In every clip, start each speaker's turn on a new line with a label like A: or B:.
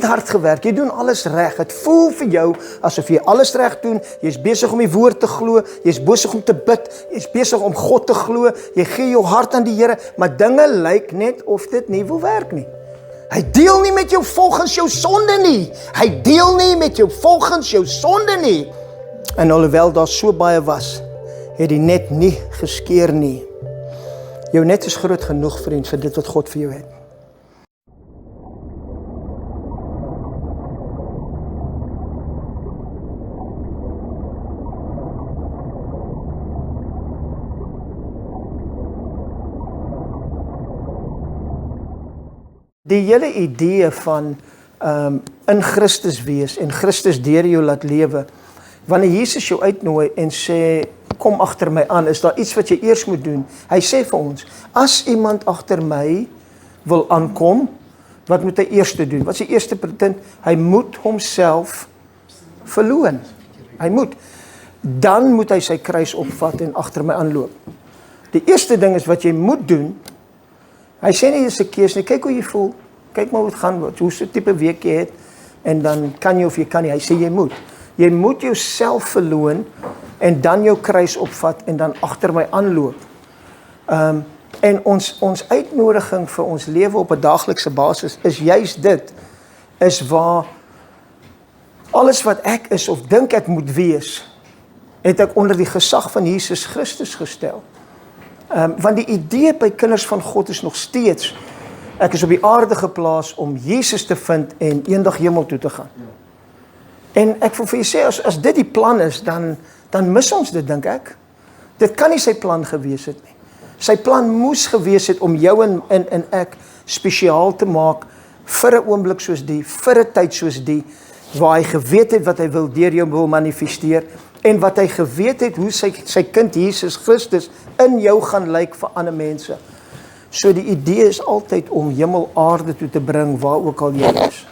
A: hard gewerk, jy doen alles reg, het voel vir jou asof jy alles reg doen, jy is besig om die woord te glo, jy is besig om te bid, jy is besig om God te glo, jy gee jou hart aan die Here, maar dinge lyk net of dit nie wil werk nie. Hy deel nie met jou volgens jou sonde nie, hy deel nie met jou volgens jou sonde nie, en alhoewel daar so baie was, het die net nie geskeer nie. Jou net is groot genoeg, vriend, vir dit wat God vir jou het. Die hele idee van in Christus wees en Christus deur jou laat lewe, wanneer Jesus jou uitnooi en sê, kom agter my aan, is daar iets wat jy eers moet doen. Hy sê vir ons, as iemand agter my wil aankom, wat moet hy eers doen? Wat is die eerste punt? Hy moet homself verloon. Hy moet. Dan moet hy sy kruis opvat en agter my aanloop. Die eerste ding is wat jy moet doen. Hy sê nie dis 'n keuse nie, kyk hoe jy voel, kyk maar hoe het gaan, hoe so tipe week jy het, en dan kan jy of jy kan nie, hy sê jy moet. Jy moet jouself verloon, en dan jou kruis opvat, en dan agter my aanloop. En ons uitnodiging vir ons lewe op 'n daaglikse basis, is juist dit, is waar alles wat ek is, of dink ek moet wees, het ek onder die gesag van Jesus Christus gestel. Want die idee by kinders van God is nog steeds, ek is op die aarde geplaas om Jesus te vind en eendag hemel toe te gaan. En ek wil vir jy sê, as dit die plan is, dan mis ons dit, dink ek. Dit kan nie sy plan gewees het nie. Sy plan moes gewees het om jou en ek spesiaal te maak vir 'n oomblik soos die, vir 'n tyd soos die, waar hy geweet het wat hy wil deur jou wil manifesteer, en wat hy geweet het hoe sy kind Jesus Christus in jou gaan lyk vir ander mense. So die idee is altyd om hemel aarde toe te bring, waar ook al jy is.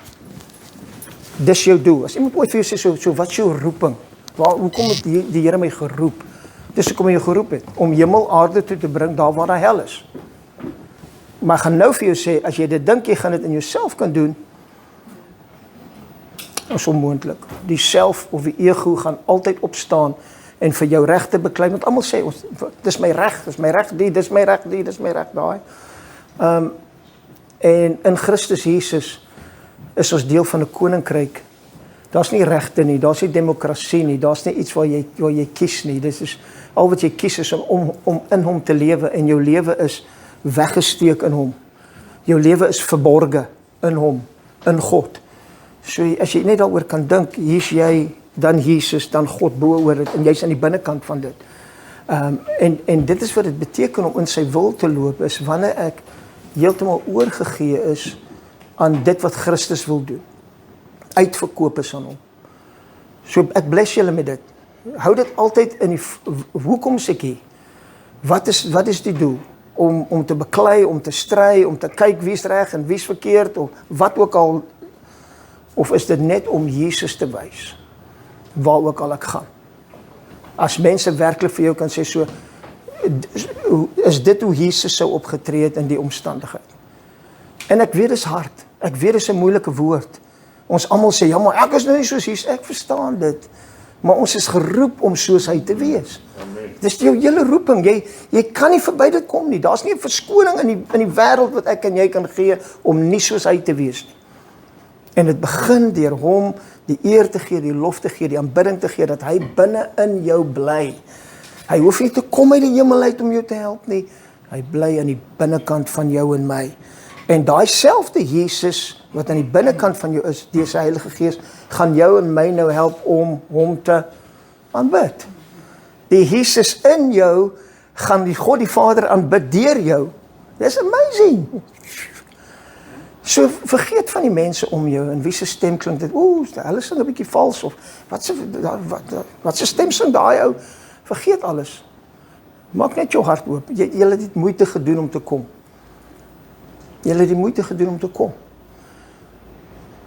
A: Dis jou doel. As iemand ooit vir jou sê, so wat is jou roeping? Hoekom het die Here my geroep? Dis hoekom hy jou geroep het, om hemel aarde toe te bring, daar waar daar hel is. Maar ek gaan nou vir jou sê, as jy dit dink, jy gaan dit in jouself kan doen, is onmoontlik. Die self of die ego gaan altyd opstaan en vir jou regte beklei, want almal sê, dis my reg, dis my reg die, dis my reg die, dis my reg daai. En in Christus Jesus is ons deel van 'n koninkryk. Daar's nie regte nie, daar's nie demokrasie nie, daar's nie iets waar jy kies nie. Dis is al wat jy kies is om in hom te lewe, en jou lewe is weggesteek in hom. Jou lewe is verborge in hom, in God. So as jy net daaroor kan dink, hier's jy, dan Jesus, dan God bo oor dit, en jy's aan die binnekant van dit. En dit is wat dit beteken om in sy wil te loop, is wanneer ek heeltemal oorgegee is aan dit wat Christus wil doen. Uitverkoop is aan hom. So ek bless julle met dit. Hou dit altyd in die, hoekom is ek hier? Wat is die doel? Om te beklei, om te stry, om te kyk wie's reg en wie's verkeerd, of wat ook al, of is dit net om Jesus te wys, waar ook al ek gaan? As mense werklik vir jou kan sê, so, is dit hoe Jesus sou opgetree het in die omstandigheid? En ek weet dis hard, ek weet dis 'n moeilike woord. Ons almal sê, ja, maar ek is nou nie soos Jesus, ek verstaan dit. Maar ons is geroep om soos hy te wees. Amen. Dis jou hele roeping, jy kan nie verby dit kom nie. Daar's nie 'n verskoning in die wêreld wat ek en jy kan gee om nie soos hy te wees nie. En dit begin deur hom die eer te gee, die lof te gee, die aanbidding te gee, dat hy binne in jou bly. Hy hoef nie te kom uit die hemel uit om jou te help nie. Hy bly aan die binnekant van jou en my. En daai selfde Jesus wat aan die binnekant van jou is, deur sy Heilige Gees, gaan jou en my nou help om hom te aanbid. Die Jesus in jou gaan die God die Vader aanbid deur jou. Dis amazing. So vergeet van die mense om jou, en wie se stem klink dit, hulle sing 'n bietjie vals, of wat se stem sing daai ou? Vergeet alles. Maak net jou hart oop. Jy het die moeite gedoen om te kom. Jy het die moeite gedoen om te kom.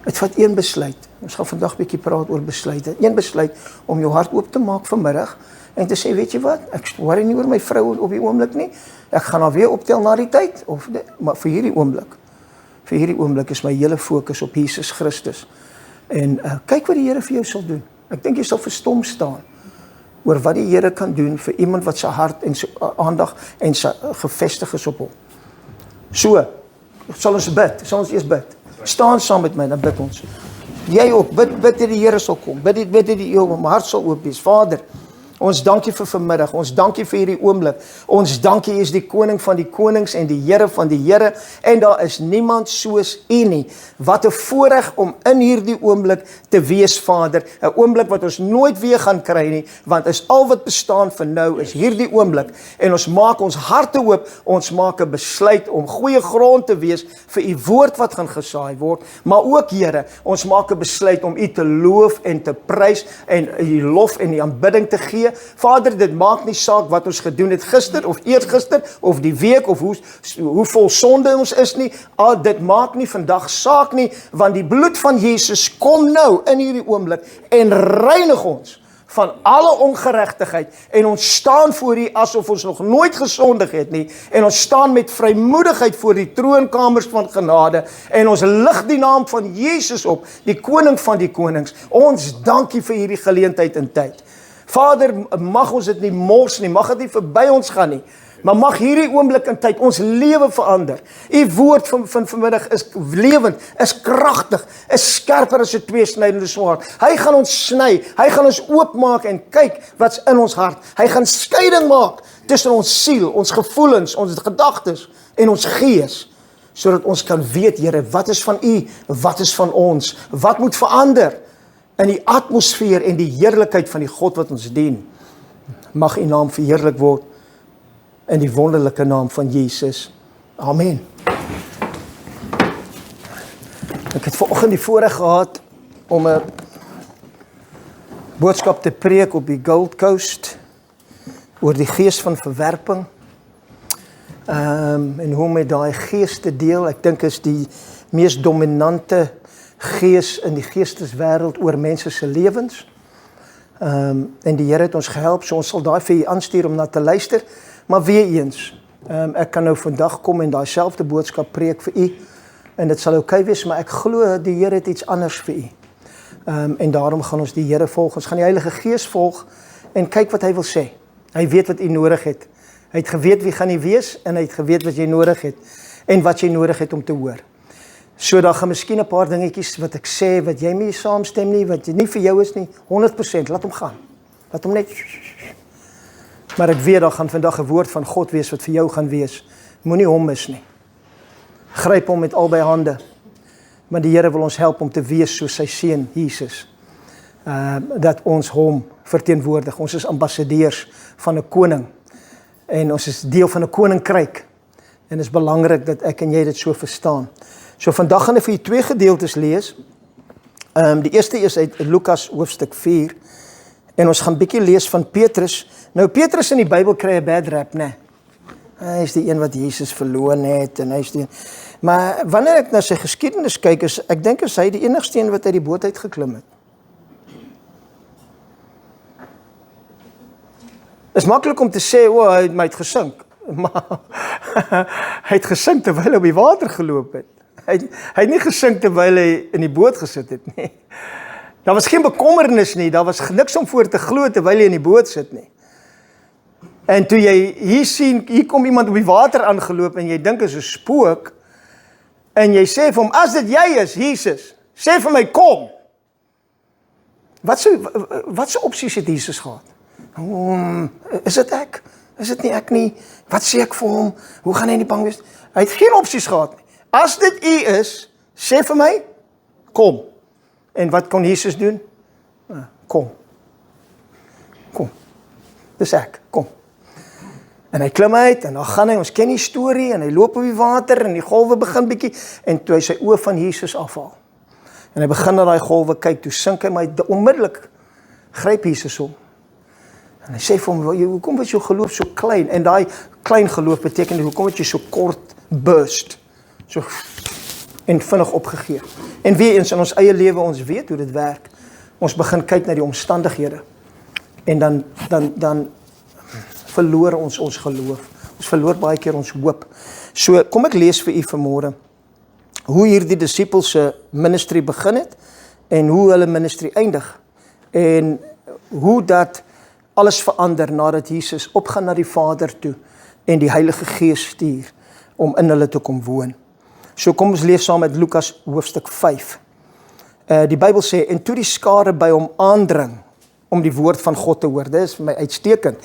A: Het vat een besluit. Ons gaan vandag 'n bietjie praat oor besluite. Een besluit om jou hart oop te maak vanmiddag en te sê, weet jy wat, ek worry nie oor my vrou op die oomblik nie. Ek gaan haar weer optel na die tyd, maar vir hierdie oomblik vir hierdie oomblik is my hele fokus op Jesus Christus. En kyk wat die Here vir jou sal doen. Ek dink jy sal verstom staan oor wat die Here kan doen vir iemand wat sy hart en sy aandag en sy gevestig is op hom. So, sal ons bid, sal ons eers bid. Staan saam met my, dan bid ons. Jy ook, bid dat die Here sal kom, bid dat jou hart sal oop wees. Vader, ons dankie vir vanmiddag, ons dankie vir hierdie oomblik, ons dankie U is die koning van die konings en die Here van die Here, en daar is niemand soos U nie. Wat 'n voorreg om in hierdie oomblik te wees, Vader, 'n oomblik wat ons nooit weer gaan kry nie, want is al wat bestaan vir nou, is hierdie oomblik, en ons maak ons harte oop, ons maak 'n besluit om goeie grond te wees vir U woord wat gaan gesaai word, maar ook, Here, ons maak 'n besluit om U te loof en te prys, en U lof en U aanbidding te gee. Vader, dit maak nie saak wat ons gedoen het gister of eergister of die week of hoe vol sonde ons is nie. Dit maak nie vandag saak nie, want die bloed van Jesus kom nou in hierdie oomblik en reinig ons van alle ongeregtigheid, en ons staan voor U asof ons nog nooit gesondig het nie, en ons staan met vrymoedigheid voor die troonkamers van genade, en ons lig die naam van Jesus op, die koning van die konings. Ons dankie vir hierdie geleentheid en tyd. Vader, mag ons dit nie mors nie, mag dit nie verby ons gaan nie, maar mag hierdie oomblik in tyd ons lewe verander. U woord van vanmiddag is lewend, is kragtig, is skerper as 'n tweesnydende swaard. Hy gaan ons sny, hy gaan ons oopmaak en kyk wat's in ons hart. Hy gaan skeiding maak tussen ons siel, ons gevoelens, ons gedagtes en ons gees, sodat ons kan weet, Here, wat is van U, wat is van ons, wat moet verander in die atmosfeer en die heerlikheid van die God wat ons dien. Mag U naam verheerlik word in die wonderlike naam van Jesus. Amen. Ek het vanoggend die voorreg gehad om 'n boodskap te preek op die Gold Coast oor die gees van verwerping. En hoe om met daai gees te deel. Ek dink is die mees dominante gees in die geesteswêreld oor mense se lewens. En die Here het ons gehelp, so ons sal daai vir U aanstuur om na te luister. Maar weer eens, ek kan nou vandag kom en daai selfde boodskap preek vir U, en dit sal oukei wees, maar ek glo die Here het iets anders vir U. En daarom gaan ons die Here volg, ons gaan die Heilige Gees volg, en kyk wat hy wil sê. Hy weet wat U nodig het. Hy het geweet wie gaan U wees, en hy het geweet wat jy nodig het, en wat jy nodig het om te hoor. So daar gaan miskien 'n paar dingetjies wat ek sê, wat jy nie saamstem nie, wat nie vir jou is nie, 100%, laat hom gaan. Laat hom net... Maar ek weet, daar gaan vandag 'n woord van God wees wat vir jou gaan wees. Moenie hom mis nie. Gryp hom met albei hande. Want die Here wil ons help om te wees soos sy seun Jesus. Dat ons hom verteenwoordig. Ons is ambassadeurs van 'n koning. En ons is deel van 'n koninkryk. En dit is belangrik dat ek en jy dit so verstaan. So vandag gaan ek vir julle 2 gedeeltes lees. Die eerste is uit Lukas hoofstuk 4. En ons gaan bietjie lees van Petrus. Nou Petrus in die Bybel kry 'n bad rap, né? Hy is die een wat Jesus verloon het en hy is die... Maar wanneer ek na sy geskiedenis kyk, ek dink is hy die enigste een wat uit die boot uit geklim het. Is maklik om te sê, hy het gesink. Maar hy het gesink terwyl hy op die water geloop het. Hy het nie gesink terwyl hy in die boot gesit het nie. Daar was geen bekommernis nie, daar was niks om voor te glo terwyl jy in die boot sit nie. En toe jy hier sien, hier kom iemand op die water aangeloop en jy dink is 'n spook, en jy sê vir hom, as dit jy is, Jesus, sê vir my, kom. Wat se opsies het Jesus gehad? Is dit ek? Is dit nie ek nie? Wat sê ek vir hom? Hoe gaan hy nie bang wees? Hy het geen opsies gehad nie. As dit U is, sê vir my, kom. En wat kon Jesus doen? Kom. Kom. Dis ek, kom. En hy klim uit, en dan gaan hy, ons ken die storie, en hy loop op die water, en die golwe begin bietjie, en toe hy sy oë van Jesus afhaal. En hy begin na daai golwe kyk, toe sink hy, maar onmiddellik gryp Jesus hom. En hy sê vir hom, hoekom was jou geloof so klein? En daai klein geloof beteken, hoekom het jy so kort burst? So, en vinnig opgegee. En weer eens in ons eie lewe, ons weet hoe dit werk. Ons begin kyk na die omstandighede. En dan verloor ons geloof. Ons verloor baie keer ons hoop. So, kom ek lees vir u vanmôre hoe hierdie disippels se ministry begin het en hoe hulle ministry eindig en hoe dat alles verander nadat Jesus opgaan na die Vader toe en die Heilige Gees stuur om in hulle te kom woon. So kom ons lees saam met Lukas hoofstuk 5. Die Bybel sê, en toe die skare by hom aandring om die woord van God te hoor. Dit is vir my uitstekend,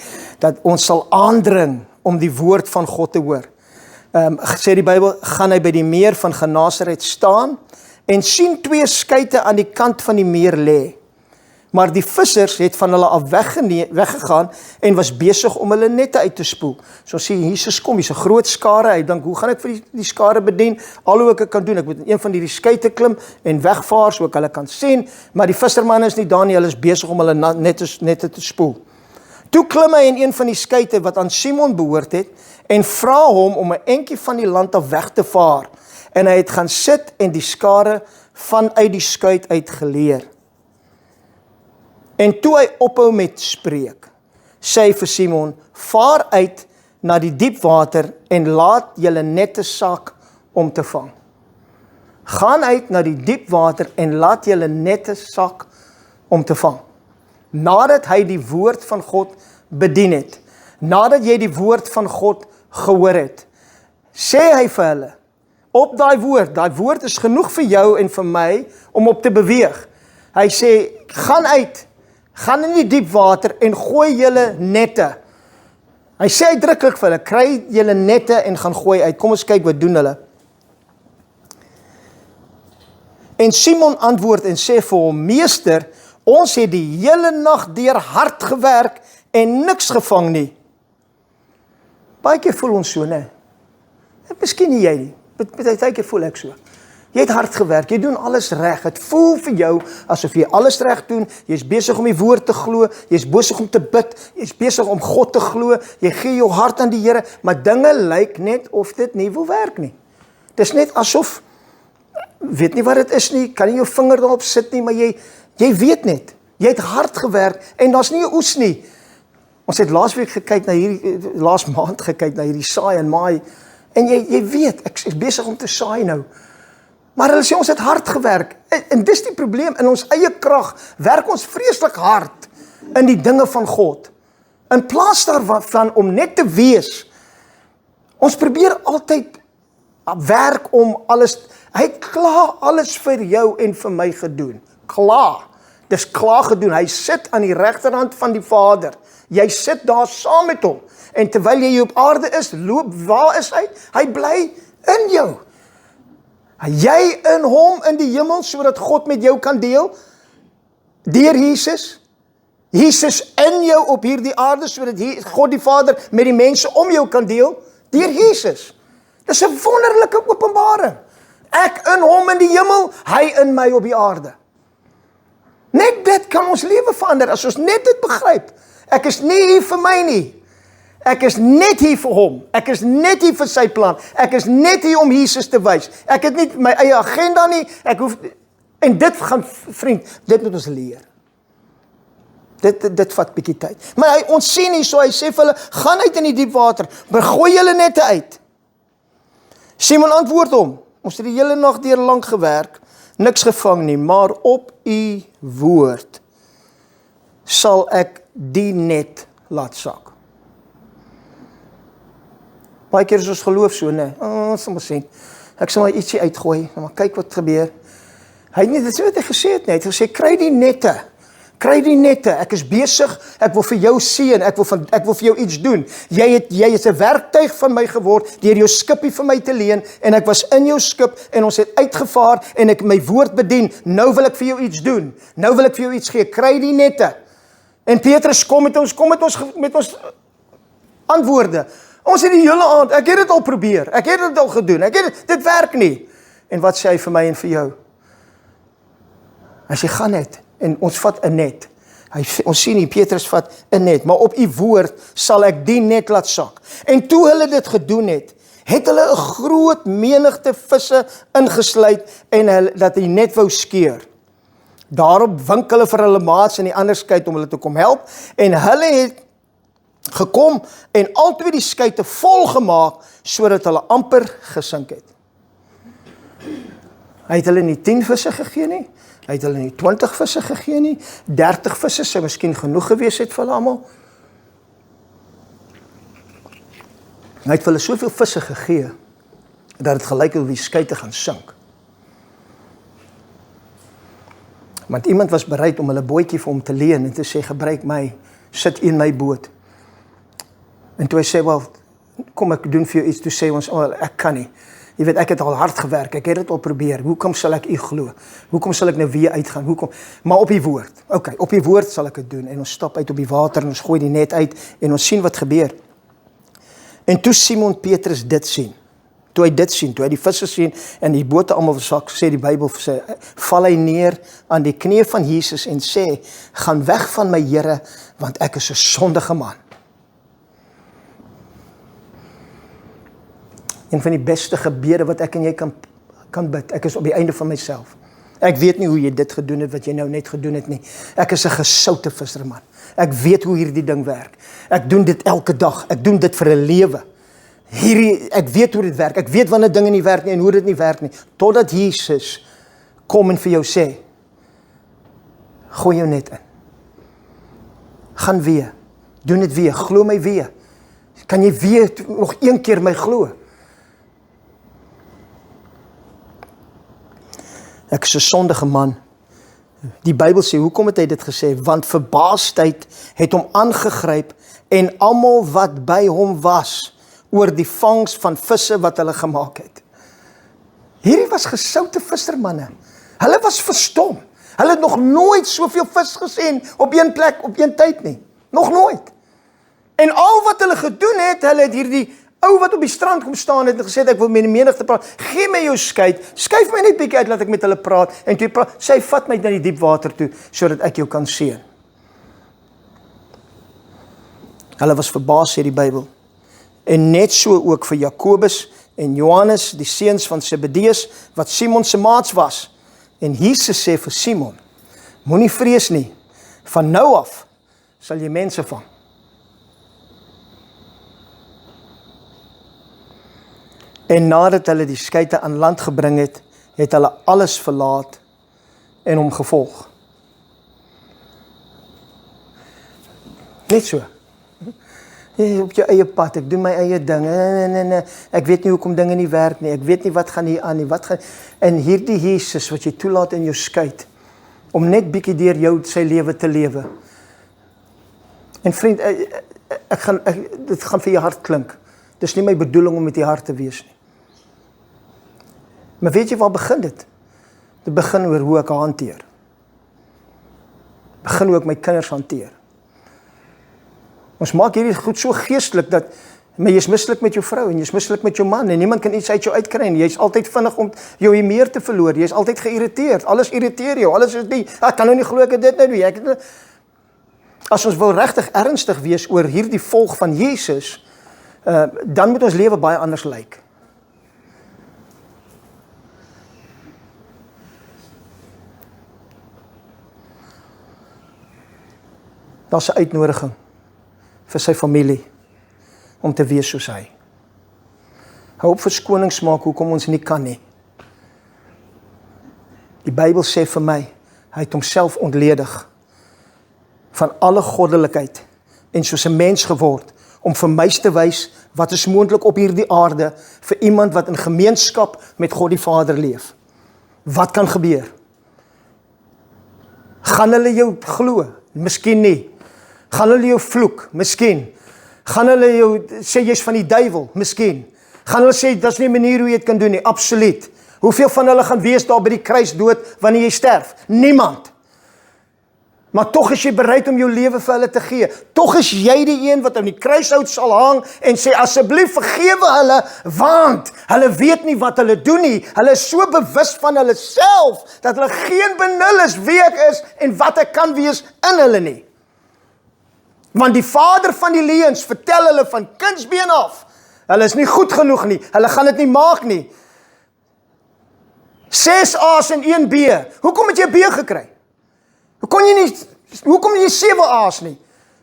A: dat ons sal aandring om die woord van God te hoor. Sê die Bybel, gaan hy by die meer van Genasaret staan en sien 2 skuite aan die kant van die meer lê. Maar die vissers het van hulle af weggegaan en was besig om hulle nette uit te spoel. So sê Jesus kom, hier's 'n groot skare, hy dink, hoe gaan ek vir die skare bedien? Al hoe ek kan doen, ek moet in een van hierdie skuite klim en wegvaar, so ek hulle kan sien, maar die vissermanne is nie daar nie, hulle is besig om hulle nette te spoel. Toe klim hy in een van die skuite wat aan Simon behoort het, en vra hom om 'n entjie van die land af weg te vaar. En hy het gaan sit en die skare vanuit die skuit uit geleer. En toe hy ophou met spreek, sê hy vir Simon, vaar uit na die diep water en laat julle nette sak om te vang. Gaan uit na die diep water en laat julle nette sak om te vang. Nadat hy die woord van God bedien het, nadat jy die woord van God gehoor het, sê hy vir hulle, op daai woord is genoeg vir jou en vir my om op te beweeg. Hy sê, gaan uit, gaan in die diep water en gooi julle nette. Hy sê uitdruklik vir hulle, kry julle nette en gaan gooi uit. Kom ons kyk wat doen hulle. En Simon antwoord en sê vir hom, meester, ons het die hele nag deur hard gewerk en niks gevang nie. Baie keer voel ons so, né? Miskien nie jy nie, baie keer voel ek so. Jy het hard gewerk, jy doen alles reg. Het voel vir jou asof jy alles reg doen. Jy's besig om die woord te glo, jy's besig om te bid, jy's besig om God te glo, jy gee jou hart aan die Here, maar dinge lyk net of dit nie wil werk nie. Dis net asof, weet nie wat dit is nie, kan nie jou vinger daarop sit nie, maar jy weet net, jy het hard gewerk en daar's nie 'n oes nie. Ons het laas maand gekyk na hierdie saai en maai, en jy weet, ek is besig om te saai nou. Maar hulle sê ons het hard gewerk, en dis die probleem, in ons eie krag werk ons vreeslik hard in die dinge van God. In plaas daarvan om net te wees, ons probeer altyd werk om alles, hy het klaar alles vir jou en vir my gedoen, klaar, dis klaar gedoen, hy sit aan die regterhand van die Vader, jy sit daar saam met hom, en terwyl jy op aarde is, waar is hy? Hy bly in jou. Jy in hom in die hemel, sodat God met jou kan deel, deur Jesus. Jesus in jou op hierdie aarde, sodat God die Vader met die mense om jou kan deel, deur Jesus. Dis 'n wonderlike openbaring. Ek in hom in die hemel, hy in my op die aarde. Net dit kan ons lewe verander, as ons net dit begryp. Ek is nie hier vir my nie. Ek is net hier vir hom. Ek is net hier vir sy plan. Ek is net hier om Jesus te wys. Ek het nie my eie agenda nie. En dit gaan, vriend, dit moet ons leer. Dit vat bietjie tyd. Maar ons sien hier so, hy sê vir hulle, gaan uit in die diep water, maar gooi julle nette uit. Simon antwoord hom, ons het die hele nag deur lank gewerk, niks gevang nie, maar op u woord sal ek die net laat sak. Baie keer is ons geloof so, né? Sal maar sien, ek sal maar ietsie uitgooi, maar kyk wat gebeur. Hy het nie, dit is wat hy gesê het nie, hy het gesê, kry die nette, ek is besig, ek wil vir jou seën, ek wil vir jou iets doen. Jy is 'n werktuig van my geword, deur jou skipie vir my te leen, en ek was in jou skip, en ons het uitgevaar, en ek my woord bedien, nou wil ek vir jou iets doen, nou wil ek vir jou iets gee, kry die nette. En Petrus kom met ons antwoorde. Ons het die hele aand, ek het dit al probeer, ek het dit al gedoen, dit werk nie. En wat sê hy vir my en vir jou? Hy sê, gaan net, en ons vat 'n net. Ons sien nie, Petrus vat 'n net, maar op u woord sal ek die net laat sak. En toe hulle dit gedoen het hulle 'n groot menigte visse ingesluit, en dat hy net wou skeur. Daarop wink hulle vir hulle maats in die ander skuit om hulle te kom help, en hulle het gekom en albei die skuite vol gemaak, sodat hulle amper gesink het. Hy het hulle nie 10 visse gegee nie, hy het hulle nie 20 visse gegee nie, 30 visse sou miskien genoeg gewees het vir hulle almal. Hy het vir hulle soveel visse gegee, dat het gelyk het of die skei te gaan sink. Want iemand was bereid om hulle bootjie vir hom te leen en te sê, gebruik my, sit in my boot. En toe hy sê, wel, kom ek doen vir jou iets, toe sê ons, ek kan nie. Jy weet, ek het al hard gewerk, ek het dit al probeer, hoekom sal ek u glo? Hoekom sal ek nou weer uitgaan? Hoekom? Maar op die woord, op die woord sal ek dit doen, en ons stap uit op die water, en ons gooi die net uit, en ons sien wat gebeur. En toe Simon Petrus dit sien, toe hy dit sien, toe hy die visse sien, en die bote allemaal versak, sê die Bybel, val hy neer aan die knie van Jesus, en sê, gaan weg van my Here, want ek is 'n sondige man. Een van die beste gebede wat ek en jy kan bid. Ek is op die einde van myself. Ek weet nie hoe jy dit gedoen het, wat jy nou net gedoen het nie. Ek is 'n gesoute visserman. Ek weet hoe hierdie ding werk. Ek doen dit elke dag. Ek doen dit vir 'n lewe. Ek weet hoe dit werk. Ek weet wanneer dinge nie werk nie en hoe dit nie werk nie. Totdat Jesus kom en vir jou sê, gooi jou net in. Gaan weer. Doen dit weer. Glo my weer. Kan jy weer nog een keer my glo? Ek is 'n sondige man. Die Bybel sê, hoekom het hy dit gesê? Want verbaasdheid het hom aangegryp en almal wat by hom was oor die vangs van visse wat hulle gemaak het. Hierdie was gesoute vissermanne. Hulle was verstom. Hulle het nog nooit soveel vis gesien op een plek, op een tyd nie. Nog nooit. En al wat hulle gedoen het, hulle het hierdie ou wat op die strand kom staan het en gesê, ek wil met die menigte praat, gee my jou skei, skuif my net bietjie uit, laat ek met hulle praat, en toe praat, sy vat my na die diep water toe, sodat ek jou kan seën. Hulle was verbaas, sê die Bybel, en net so ook vir Jakobus en Johannes, die seuns van Zebedeus, wat Simon se maats was, en Jesus sê vir Simon, moenie vrees nie, van nou af, sal jy mense vang. En nadat hulle die skeite aan land gebring het, het hulle alles verlaat en hom gevolg. Net so. Op jou eie pad, ek doen my eie ding, ek weet nie hoekom dinge nie werk nie, ek weet nie wat gaan hier aan nie, en hierdie Jesus wat jy toelaat in jou skeit, om net bietjie deur jou sy lewe te lewe. En vriend, dit gaan vir jou hart klink, dis nie my bedoeling om met die hart te wees nie. Maar weet jy waar begin dit? Dit begin oor hoe ek hanteer. Begin hoe ek my kinders hanteer. Ons maak hierdie goed so geestelik dat, maar jy is mislik met jou vrou en jy is mislik met jou man en niemand kan iets uit jou uitkry en jy is altyd vinnig om jou meer te verloor. Jy is altyd geïrriteerd. Alles irriteer jou. Alles is die, ek kan nou nie glo ek het dit nou doen. As ons wil regtig ernstig wees oor hierdie volg van Jesus, dan moet ons lewe baie anders lyk. Daar's 'n uitnodiging vir sy familie om te wees soos hy. Hou op verskonings maak hoekom ons nie kan nie. Die Bybel sê vir my, hy het homself ontledig van alle goddelikheid en soos 'n mens geword om vir my te wys wat is moontlik op hierdie aarde vir iemand wat in gemeenskap met God die Vader leef. Wat kan gebeur? Gaan hulle jou glo? Miskien nie. Gaan hulle jou vloek? Miskien. Gaan hulle jou sê jy's van die duiwel? Miskien. Gaan hulle sê dis nie 'n manier hoe jy dit kan doen nie? Absoluut. Hoeveel van hulle gaan wees daar by die kruis dood wanneer jy sterf? Niemand. Maar tog is jy bereid om jou lewe vir hulle te gee. Tog is jy die een wat aan die kruishout sal hang en sê asseblief vergewe hulle, want hulle weet nie wat hulle doen nie. Hulle is so bewus van hulle self dat hulle geen benul is wie ek is en wat ek kan wees in hulle nie. Want die vader van die leuns vertel hulle van kindsbeen af. Hulle is nie goed genoeg nie. Hulle gaan dit nie maak nie. 6 A's en 1 B. Hoekom het jy 'n B gekry? Hoekom jy 7 A's nie?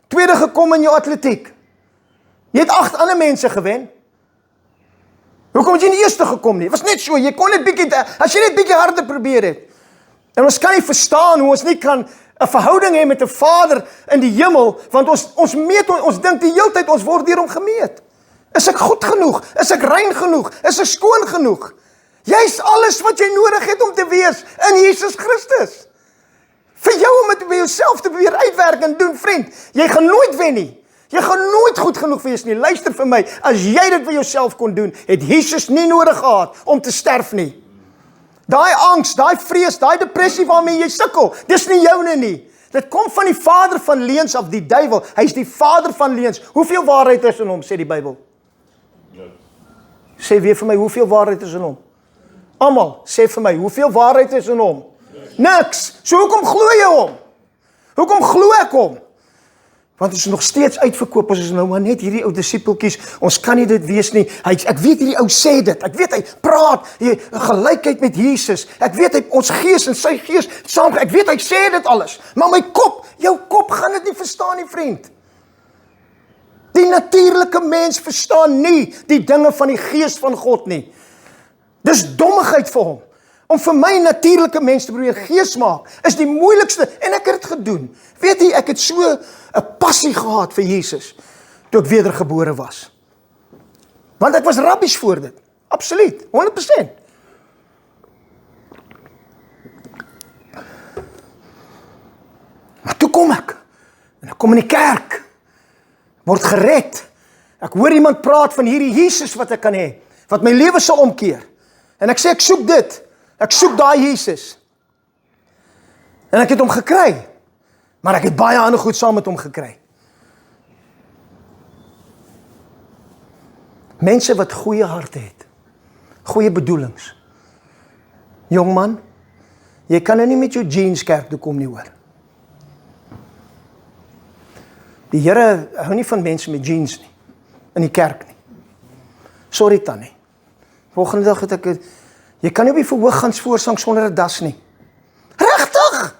A: Tweede gekom in jou atletiek. Jy het 8 ander mense gewen. Hoekom het jy nie eerste gekom nie? Was net so, jy kon net bietjie, as jy net bietjie harder probeer het. En ons kan nie verstaan hoe ons nie kan 'n verhouding hê met 'n Vader in die hemel, want ons dink die hele tyd ons word deur hom gemeet. Is ek goed genoeg? Is ek rein genoeg? Is ek skoon genoeg? Jy's alles wat jy nodig het om te wees in Jesus Christus. Vir jou om dit by jouself te probeer uitwerk en doen, vriend, jy gaan nooit wen nie. Jy gaan nooit goed genoeg wees nie. Luister vir my, as jy dit vir jouself kon doen, het Jesus nie nodig gehad om te sterf nie. Daai angs, daai vrees, daai depressie waarmee jy sukkel, dis nie joune nie. Dit kom van die vader van leuns af, die duiwel. Hy's die vader van leuns. Hoeveel waarheid is in hom, sê die Bybel? Sê weer vir my, hoeveel waarheid is in hom? Almal, sê vir my, hoeveel waarheid is in hom? Niks. So hoekom glo jy hom? Hoekom glo ek hom? Want ons is nog steeds uitverkoop, ons is nou maar net hierdie ou disipeltjies, ons kan nie dit wees nie. Ek weet hierdie ou sê dit, ek weet hy praat, gelykheid met Jesus, ek weet ons gees en sy gees saam, ek weet hy sê dit alles, maar my kop, jou kop gaan dit nie verstaan nie, vriend. Die natuurlike mens verstaan nie die dinge van die gees van God nie. Dis dommigheid vir hom. Om vir my natuurlike mens te probeer gees maak, is die moeilikste, en ek het dit gedoen. Weet jy, ek het so 'n passie gehad vir Jesus, toe ek wedergebore was. Want ek was rabbies voor dit, absoluut, 100%. Maar toe kom ek, en ek kom in die kerk, word gered, ek hoor iemand praat van hierdie Jesus wat ek kan hê, wat my lewe sal omkeer, en ek sê ek soek dit, ek soek daai Jesus. En ek het hom gekry. Maar ek het baie ander goed saam met hom gekry. Mense wat goeie harte het. Goeie bedoelings. Jongman, jy kan nou nie met jou jeans kerk toe kom nie, hoor. Die Here hou nie van mense met jeans nie. In die kerk nie. Sorry Tannie. Volgende dag het ek jy kan nie op die verhoog gaan voorsang sonder 'n das nie. Regtig?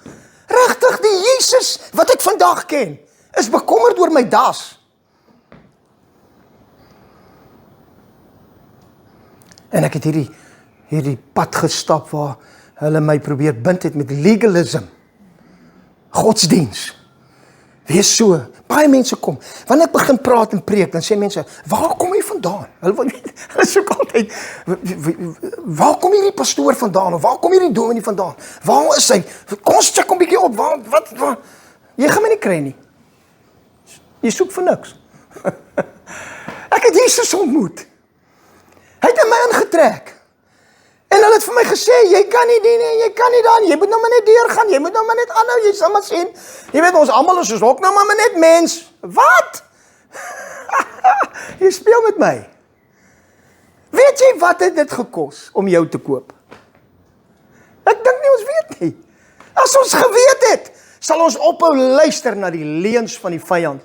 A: Regtig, die Jesus wat ek vandag ken, is bekommerd oor my das. En ek het hierdie pad gestap waar hulle my probeer bind het met legalism. Godsdiens. Wees so, baie mense kom. Wanneer ek begin praat en preek, dan sê mense, waar kom jy vandaan? Hulle soek altyd, waar kom hierdie pastoor vandaan? Of waar kom hierdie dominee vandaan? Waar is hy? Kom ons check 'n bietjie op, wat? Jy gaan my nie kry nie. Jy soek vir niks. Ek het Jesus ontmoet. Hy het in my ingetrek. En hulle het vir my gesê, jy kan nie die nie, jy kan nie daar nie, jy moet nou maar net deurgaan, jy moet nou maar net aanhou, jy sal maar sien. Jy weet, ons almal is soos ook nou maar net mens. Wat? Jy speel met my. Weet jy wat het dit gekos om jou te koop? Ek dink nie ons weet nie. As ons geweet het, sal ons ophou luister na die leuns van die vyand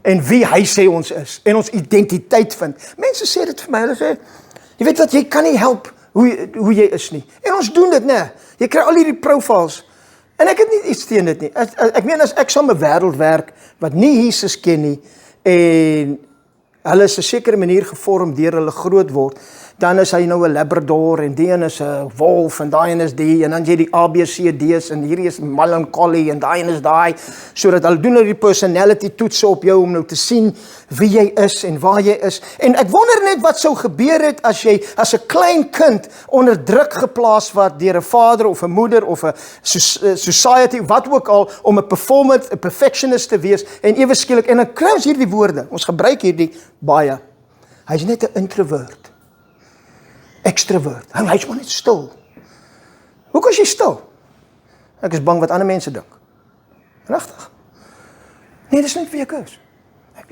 A: en wie hy sê ons is en ons identiteit vind. Mense sê dit vir my, hulle sê, jy weet wat, jy kan nie help hoe jy is nie. En ons doen dit, nee. Jy kry al hierdie profiles. En ek het nie iets teen dit nie. Ek meen, as ek saam 'n wêreld werk wat nie Jesus ken nie en hulle is 'n sekere manier gevorm deur hulle groot word, dan is hy nou 'n Labrador en die een is 'n wolf en daai een is die en dan jy die ABCD's en hierdie is melancholy en daai een is daai, sodat hulle doen nou die personality toetse op jou om nou te sien wie jy is en waar jy is. En ek wonder net wat sou gebeur het as jy as 'n klein kind onder druk geplaas word deur 'n vader of 'n moeder of 'n society, wat ook al, om 'n performance, 'n perfectionist te wees en ewe skielik, en dan kry ons hierdie woorde, ons gebruik hierdie baie. Hy's net 'n introvert. Extrovert. Hy's maar net stil. Hoekom is jy stil? Ek is bang wat ander mense dink. Regtig? Nee, dis net wie ek is. Ek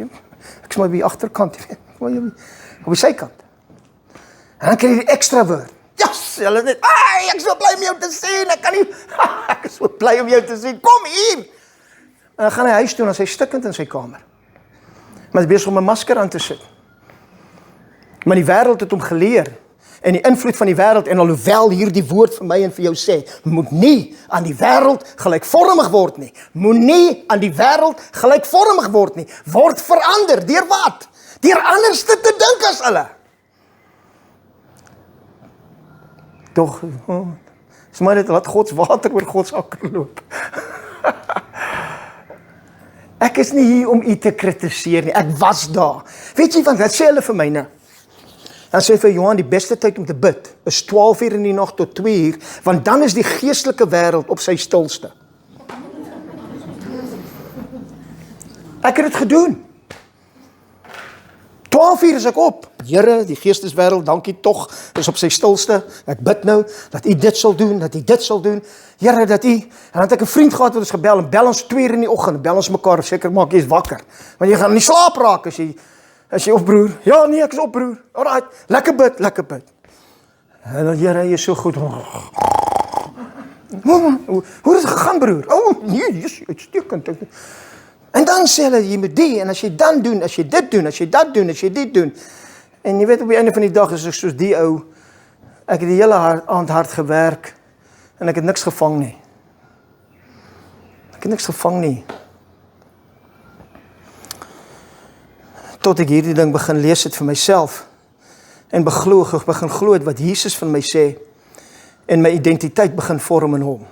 A: is maar op die agterkant, op die sykant. En dan kry jy die extrovert. Yes, hulle net, ek is so bly om jou te sien, ek kan nie, ek is so bly om jou te sien, kom hier! En dan gaan hy huis toe en hy stikkend in sy kamer. Maar hy is besig om 'n masker aan te sit. Maar die wêreld het hom geleer, en die invloed van die wêreld, en alhoewel hierdie woord vir my en vir jou sê, moet nie aan die wêreld gelykvormig word nie. Moenie aan die wêreld gelykvormig word nie. Word verander, deur wat? Deur anders te dink as hulle. tog, is maar net laat Gods water oor Gods akker loop. Ek is nie hier om u te kritiseer nie, ek was daar. Weet jy, want wat sê hulle vir my nou? Dan sê vir Johan, die beste tyd om te bid, is 12 uur in die nag tot 2 uur, want dan is die geestelike wêreld op sy stilste. Ek het dit gedoen. 12 uur is ek op. Here, die geesteswêreld, dankie tog, is op sy stilste. Ek bid nou, dat u dit sal doen, dat u dit sal doen. Here, dat u, en dan het ek 'n vriend gehad wat ons gebel, en bel ons 2 uur in die oggend, bel ons mekaar, seker maak jy is wakker. Want jy gaan nie slaap raak as jy op broer. Ja, nee, ek is op broer. Alright, lekker bid, lekker bid. En dan, Here, jy is so goed. Hoe is het gegaan, broer? Nee, jy uitstekend. En dan sê hulle, jy moet die, en as jy dan doen, as jy dit doen, as jy dat doen, as jy dit doen. En jy weet, op die einde van die dag is ek soos die ou, ek het die hele aand hard gewerk, en ek het niks gevang nie. Ek het niks gevang nie. Tot ek hierdie ding begin lees het vir myself, en begin glo het wat Jesus van my sê, en my identiteit begin vorm in hom.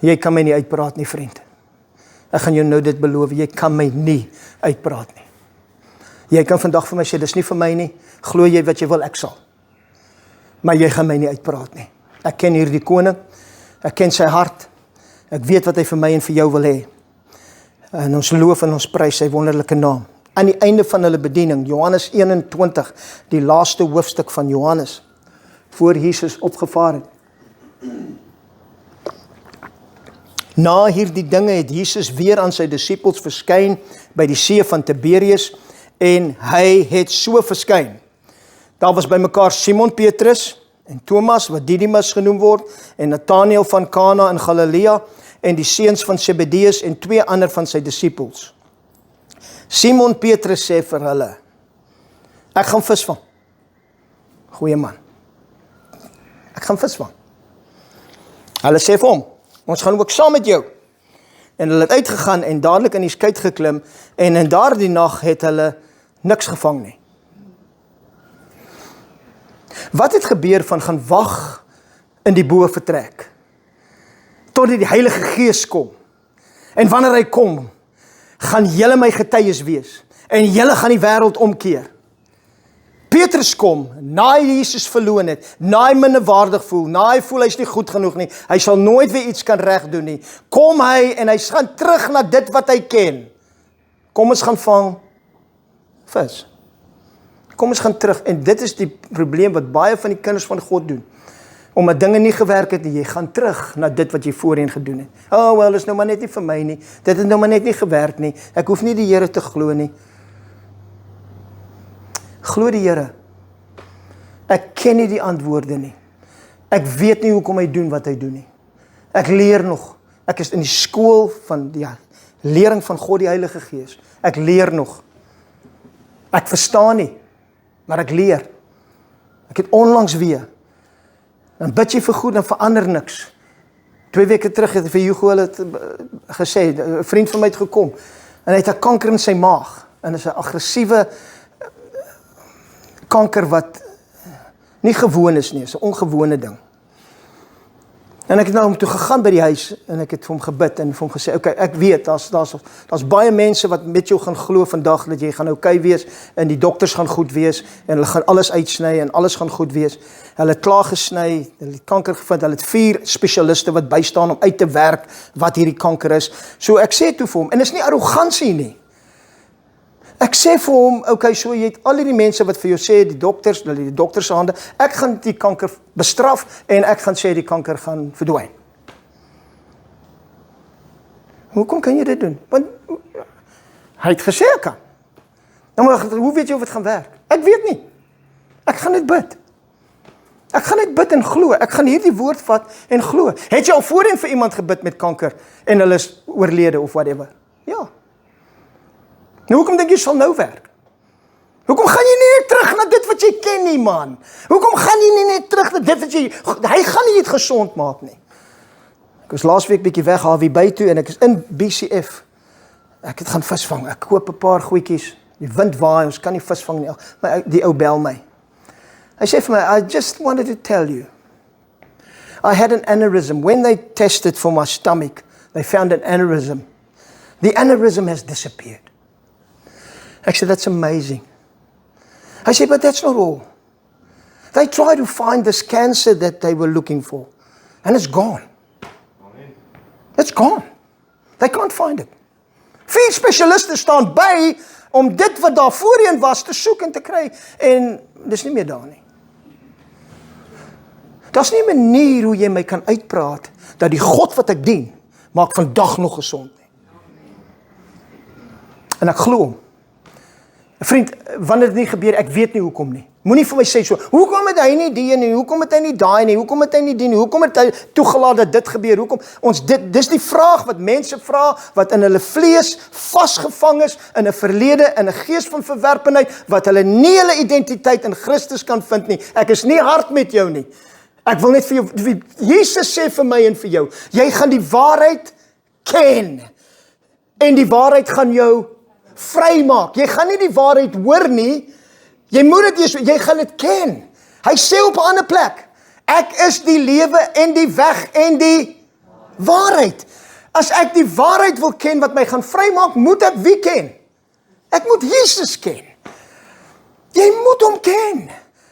A: Jy kan my nie uitpraat nie, vriend. Ek gaan jou nou dit beloof, jy kan my nie uitpraat nie. Jy kan vandag vir my sê, dis nie vir my nie, glo jy wat jy wil, ek sal. Maar jy gaan my nie uitpraat nie. Ek ken hierdie koning, ek ken sy hart, ek weet wat hy vir my en vir jou wil hê. En ons loof en ons prys sy wonderlike naam. Aan die einde van hulle bediening, Johannes 21, die laaste hoofstuk van Johannes, voor Jesus opgevaar het. Na hierdie dinge het Jesus weer aan sy disippels verskyn by die see van Tiberius, en hy het so verskyn. Daar was by mekaar Simon Petrus, en Thomas, wat Didimus genoem word, en Nathanael van Kana in Galilea, en die seuns van Zebedeus, en 2 ander van sy disippels. Simon Petrus sê vir hulle, ek gaan visvang. Goeie man. Ek gaan visvang. Hulle sê vir hom, ons gaan ook saam met jou. En hulle het uitgegaan en dadelik in die skei geklim, en in daardie nag het hulle niks gevang nie. Wat het gebeur van gaan wag in die boe vertrek, tot die Heilige Gees kom, en wanneer hy kom, gaan julle my getuies wees, en julle gaan die wêreld omkeer. Petrus kom, na hy Jesus verloon het, na hy minderwaardig voel, na hy voel hy is nie goed genoeg nie, hy sal nooit weer iets kan reg doen nie, kom hy en hy gaan terug na dit wat hy ken. Kom ons gaan vang vis. Kom ons gaan terug, en dit is die probleem wat baie van die kinders van God doen. Omdat dinge nie gewerk het nie, jy gaan terug na dit wat jy voorheen gedoen het. Wel, is nou maar net nie vir my nie, dit het nou maar net nie gewerk nie, ek hoef nie die Here te glo nie. Glo die Here. Ek ken nie die antwoorde nie. Ek weet nie hoekom hy doen wat hy doen nie. Ek leer nog. Ek is in die skool van die lering van God die Heilige Gees. Ek leer nog. Ek verstaan nie, maar ek leer. Ek het onlangs weer. Dan bid jy vir goed, dan verander niks. 2 weke terug het vir Hugo hulle gesê, 'n vriend van my het gekom, en hy het 'n kanker in sy maag, en is 'n aggressiewe kanker wat nie gewoon is nie, is 'n ongewone ding. En ek het nou om toe gegaan by die huis, en ek het vir hom gebid, en vir hom gesê, okay, ek weet, daar's baie mense wat met jou gaan glo vandag, dat jy gaan okay wees, en die dokters gaan goed wees, en hulle gaan alles uitsny, en alles gaan goed wees. Hulle het klaar gesny, hulle het kanker gevind, hulle het 4 spesialiste wat bystaan om uit te werk wat hierdie kanker is. So ek sê toe vir hom, en is nie arrogansie nie. Ek sê vir hom, okay, so jy het al die mense wat vir jou sê, die dokters se hande, ek gaan die kanker bestraf, en ek gaan sê die kanker gaan verdwyn. Hoekom kan jy dit doen? Want hy het gesê ek kan. Nou maar, hoe weet jy of het gaan werk? Ek weet nie. Ek gaan net bid. Ek gaan net bid en glo. Ek gaan hierdie woord vat en glo. Het jy al voorheen vir iemand gebid met kanker, en hulle is oorlede of whatever? Ja. Nou, hoekom dink jy sal nou werk? Hoekom gaan jy nie net terug na dit wat jy ken nie, man? Hoekom gaan jy nie net terug na dit wat hy gaan nie dit gesond maak nie. Ek was laasweek bietjie weg Hawie by toe, en ek is in BCF. Ek het gaan visvang, ek koop 'n paar goedjies, die wind waai, ons kan nie visvang nie, maar die ou bel my. Hy sê vir my, I just wanted to tell you, I had an aneurysm. When they tested for my stomach, they found an aneurysm. The aneurysm has disappeared. I said, that's amazing. I said, but that's not all. They tried to find this cancer that they were looking for, and it's gone. It's gone. They can't find it. 4 spesialiste staan by om dit wat daar voorheen was te soek en te kry, en dis nie meer daar nie. Daar's nie 'n manier hoe jy my kan uitpraat dat die God wat ek dien maak vandag nog gesond nie. En ek glo hom. Vriend, wanneer dit nie gebeur, ek weet nie hoekom nie. Moenie vir my sê so, hoekom het hy nie die nie, hoekom het hy nie daai nie, hoekom het hy nie die nie, hoekom het hy toegelaat dat dit gebeur, hoekom, dis die vraag wat mense vra, wat in hulle vlees vasgevang is, in 'n verlede, in 'n gees van verwerpenheid, wat hulle nie hulle identiteit in Christus kan vind nie. Ek is nie hard met jou nie. Ek wil net vir jou, Jesus sê vir my en vir jou, jy gaan die waarheid ken, en die waarheid gaan jou vrymaak. Jy gaan nie die waarheid hoor nie, jy moet dit eers, jy gaan dit ken. Hy sê op 'n ander plek, ek is die lewe en die weg en die waarheid. As ek die waarheid wil ken wat my gaan vrymaak, moet ek wie ken? Ek moet Jesus ken. Jy moet hom ken.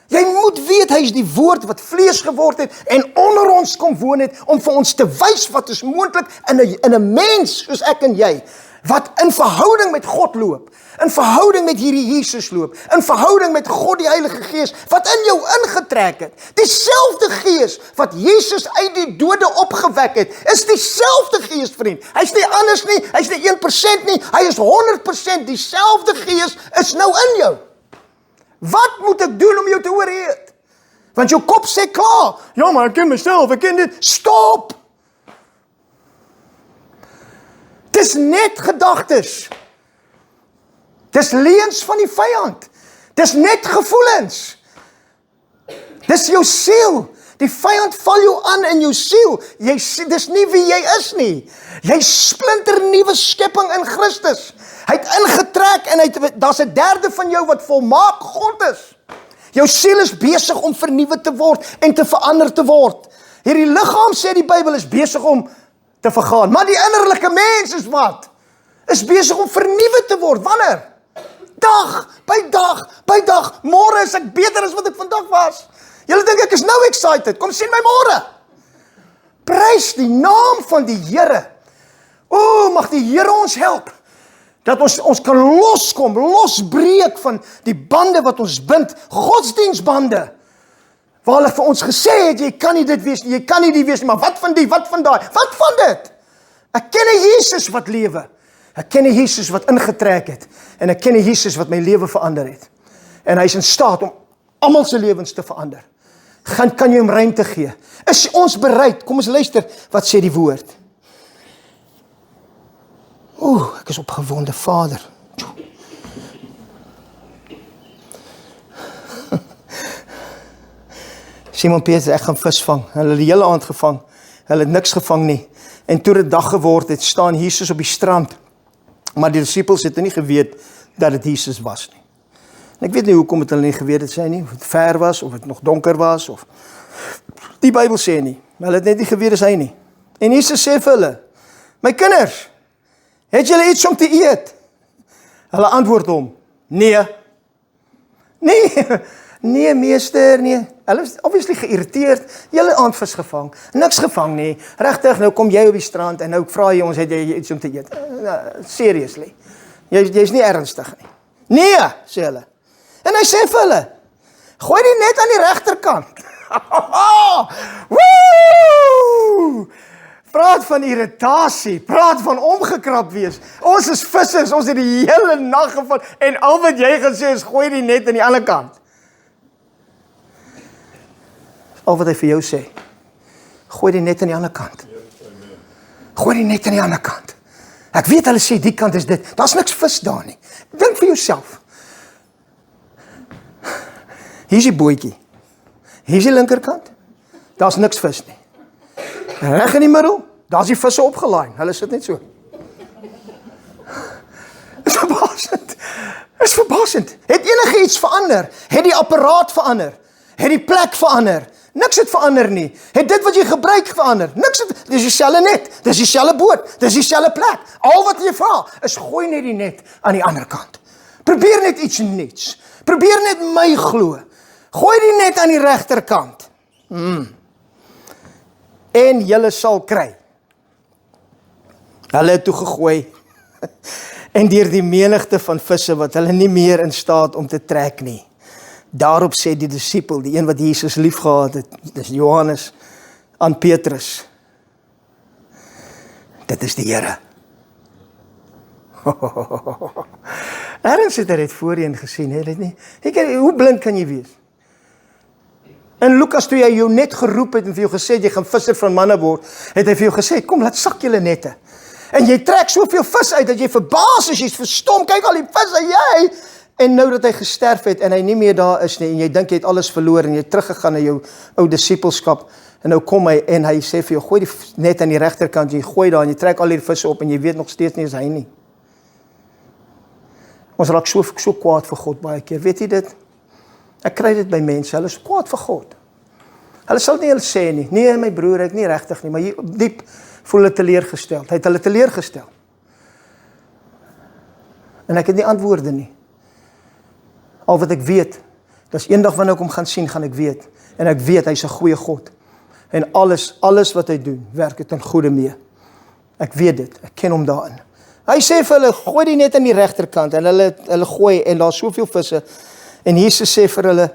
A: Jy moet weet, hy is die woord wat vlees geword het en onder ons kom woon het, om vir ons te wys wat is moontlik in 'n mens soos ek en jy, wat in verhouding met God loop, in verhouding met hierdie Jesus loop, in verhouding met God die Heilige Gees, wat in jou ingetrek het. Dieselfde Gees wat Jesus uit die dode opgewek het, is dieselfde Gees, vriend. Hy's nie anders nie, hy's nie 1% nie, hy is 100%, dieselfde Gees is nou in jou. Wat moet ek doen om jou te oorheer? Want jou kop sê klaar, ja maar ek ken myself, ek ken dit, stop! Dis net gedagtes. Dis leuns van die vyand. Dis net gevoelens. Dis jou siel. Die vyand val jou aan in jou siel. Dis nie wie jy is nie. Jy splinter nuwe skepping in Christus. Hy het ingetrek en daar's 'n derde van jou wat volmaak God is. Jou siel is besig om vernuwe te word en te verander te word. Hierdie liggaam, sê die Bybel, is besig om te vergaan. Maar die innerlike mens is wat? Is besig om vernuwe te word. Wanneer? Dag by dag. Môre is ek beter as wat ek vandag was. Julle dink ek is nou excited. Kom sien my môre. Prys die naam van die Here. O, mag die Here ons help. Dat ons kan losbreek van die bande wat ons bind. Godsdienstbande. Waar hulle vir ons gesê het, jy kan nie dit wees nie, jy kan nie die wees nie, maar wat van die, wat van daai, wat van dit? Ek ken 'n Jesus wat lewe. Ek ken 'n Jesus wat ingetrek het. En ek ken 'n Jesus wat my lewe verander het. En hy is in staat om almal se lewens te verander. Kan jy hom ruimte gee? Is ons bereid? Kom ons luister, wat sê die woord? Ek is opgewonde, Vader. Simon Peter, ek gaan vis vang. Hulle het die hele aand gevang. Hulle het niks gevang nie. En toe dit dag geword het, staan Jesus op die strand. Maar die disippels het nie geweet dat dit Jesus was nie. En ek weet nie hoekom het hulle nie geweet het sy nie, of het ver was, of het nog donker was, of die Bybel sê nie. Maar hulle het net nie geweet is hy nie. En Jesus sê vir hulle, my kinders, het julle iets om te eet? Hulle antwoord hom, nee, meester, nee. Hulle is obviously geïrriteerd, julle aand vis gevang, niks gevang nie, regtig, nou kom jy op die strand, en nou vra jy ons, het jy iets om te eet? Seriously, jy is nie ernstig nie. Nee, sê hulle. En hy sê vir hulle, gooi die net aan die regterkant. Woe! Praat van irritasie, praat van omgekrap wees. Ons is vissers, ons het die hele nag gevang, en al wat jy gaan sê is, gooi die net aan die ander kant. Al wat hy vir jou sê, gooi die net aan die ander kant. Gooi die net aan die ander kant. Ek weet hulle sê, die kant is dit, daar's niks vis daar nie. Dink vir jouself. Hier is die bootjie. Hier is die linkerkant. Daar's niks vis nie. Reg in die middel, daar's die visse opgelaai. Hulle sit net so. Is verbasend. Het enige iets verander? Het die apparaat verander? Het die plek verander? Niks het verander nie. Het dit wat jy gebruik verander? Niks het, dis dieselfde net, dis dieselfde boot, dis dieselfde plek. Al wat jy vra, is gooi net die net aan die ander kant. Probeer net iets nuuts. Probeer net my glo. Gooi die net aan die regterkant. En julle sal kry. Hulle het toe gegooi. En deur die menigte van visse wat hulle nie meer in staat om te trek nie. Daarop sê die disipel, die een wat Jesus liefgehad het, dis Johannes, aan Petrus, dit is die Here. Ergens het hy dit voorheen gesien, hè, dit nie? Hoe blind kan jy wees? In Lukas, toe jy jou net geroep het en vir jou gesê, jy gaan visser van manne word, het hy vir jou gesê, kom, laat sak julle nette. En jy trek soveel vis uit, dat jy verbaas is, jy's verstom, kyk al die vis, en jy, en nou dat hy gesterf het, en hy nie meer daar is nie, en jy dink jy het alles verloor, en jy het teruggegaan na jou ou disipelskap, en nou kom hy, en hy sê vir jou, gooi die net aan die regterkant, jy gooi daar, en jy trek al die visse op, en jy weet nog steeds nie is hy nie. Ons raak so kwaad vir God baie keer, weet jy dit? Ek kry dit by mense, hulle is kwaad vir God. Hulle sal nie hulle sê nie, nee my broer, ek nie regtig nie, maar hier diep voel hulle teleurgestel. Hy het hulle teleurgestel. En ek het nie antwoorde nie. Al wat ek weet, dis eendag wanneer ek hom gaan sien, gaan ek weet. En ek weet, hy's 'n goeie God. En alles wat hy doen, werk dit in goeie mee. Ek weet dit, ek ken hom daarin. Hy sê vir hulle, gooi die net aan die regterkant, en hulle gooi, en daar is soveel visse, en Jesus sê vir hulle,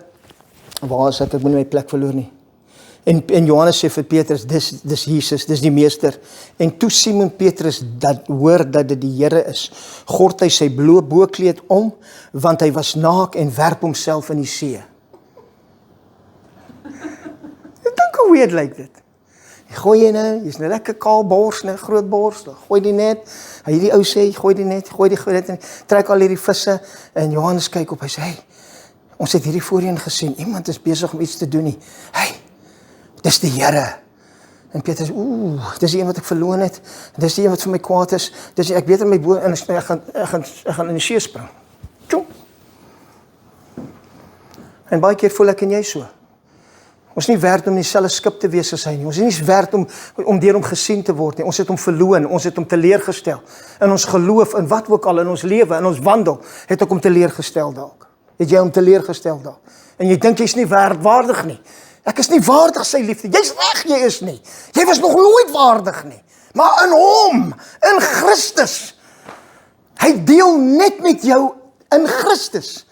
A: waar is ek moet nie my plek verloor nie. En Johannes sê vir Petrus, dis Jesus, dis die meester. En toe Simon Petrus hoor dat dit die Here is, gord hy sy boekleed om, want hy was naak en werp homself in die see. Ek dink hoe weird lyk dit. Jy gooi jy nou, jy's nou lekker kaal bors, nou groot bors, gooi die net, hierdie ou sê, gooi die net, en trek al hierdie visse, en Johannes kyk op, hy sê, hey, ons het hierdie voorheen gesien, iemand is besig om iets te doen nie, hey, dis die Here. En Petrus, dis die een wat ek verloon het, dis die een wat vir my kwaad is, ek weet in my boot, en ek gaan in die see spring. Tjoe. En baie keer voel ek en jy so. Ons is nie werd om in dieselfde skip te wees as hy nie, ons is nie werd om deur hom gesien te word nie, ons het hom verloon, ons het hom teleurgestel, in ons geloof, in wat ook al, in ons lewe, in ons wandel, het ek hom teleurgestel dalk. Het jy hom teleurgestel dalk? En jy dink jy's nie waardig nie. Ek is nie waardig sy liefde. Jy's reg, jy is nie. Jy was nog nooit waardig nie. Maar in hom, in Christus, hy deel net met jou in Christus.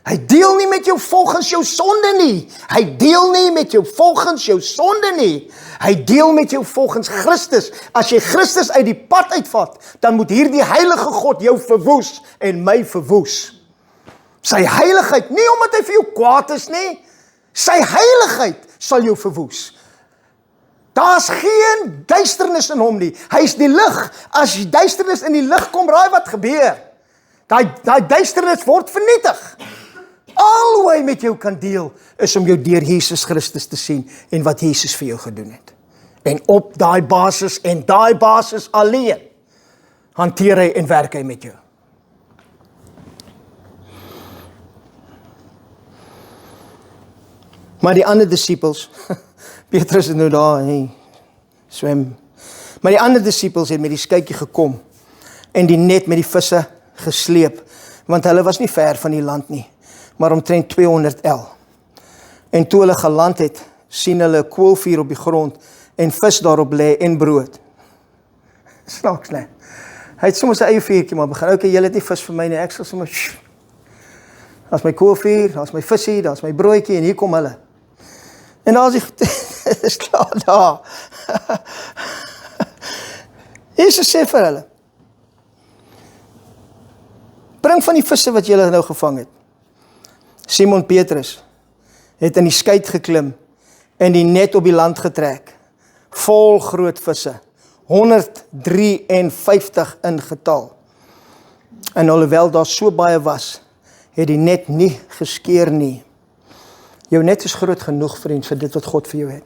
A: Hy deel nie met jou volgens jou sonde nie. Hy deel nie met jou volgens jou sonde nie. Hy deel met jou volgens Christus. As jy Christus uit die pad uitvat, dan moet hierdie heilige God jou verwoes en my verwoes. Sy heiligheid, nie omdat hy vir jou kwaad is nie, sy heiligheid sal jou verwoes. Daar's geen duisternis in hom nie. Hy is die lig. As die duisternis in die lig kom, raai wat gebeur? Daai duisternis word vernietig. Al hoe hy met jou kan deel, is om jou deur Jesus Christus te sien en wat Jesus vir jou gedoen het. En op daai basis alleen, hanteer hy en werk hy met jou. Maar die ander disciples, Petrus is nou daar, swem. Maar die ander disciples het met die skytjie gekom en die net met die visse gesleep, want hulle was nie ver van die land nie, maar omtrent 200 el. En toe hulle geland het, sien hulle 'n koolvuur op die grond en vis daarop lê en brood. Snaaks, nee. Hy het sommer sy eie vuurtjie maar begin, okay, julle het nie vis vir my nie, ek sal sommer, daar's my koolvuur, daar's my visie, daar's my broodjie en hier kom hulle. En daar is klaar daar. Jesus sê vir hulle, bring van die visse wat julle nou gevang het. Simon Petrus het in die skei geklim en die net op die land getrek, vol groot visse, 153 in getal. En alhoewel daar so baie was, het die net nie geskeer nie. Jou net is groot genoeg, vriend, vir dit wat God vir jou het.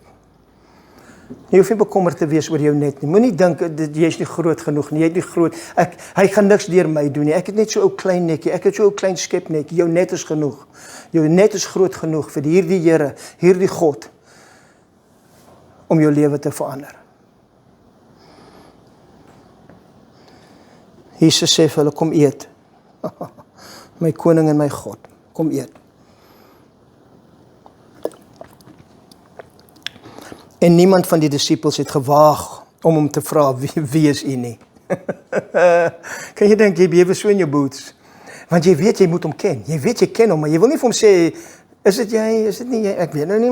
A: Jy hoef nie bekommerd te wees oor jou net nie. Moenie dink jy is nie groot genoeg nie. Jy het nie groot. Hy gaan niks deur my doen nie. Ek het net so ou klein netjie. Ek het so ou klein skepnetjie. Jou net is genoeg. Jou net is groot genoeg vir hierdie Here, hierdie God om jou lewe te verander. Jesus sê vir hulle, kom eet. My koning en my God, kom eet. En niemand van die disippels het gewaag om hom te vra, wie is u nie? Kan jy dink, jy bewe so in jou boots? Want jy weet, jy moet hom ken. Jy weet, jy ken hom, maar jy wil nie vir hom sê, is dit jy, is dit nie jy? Ek weet nou nie.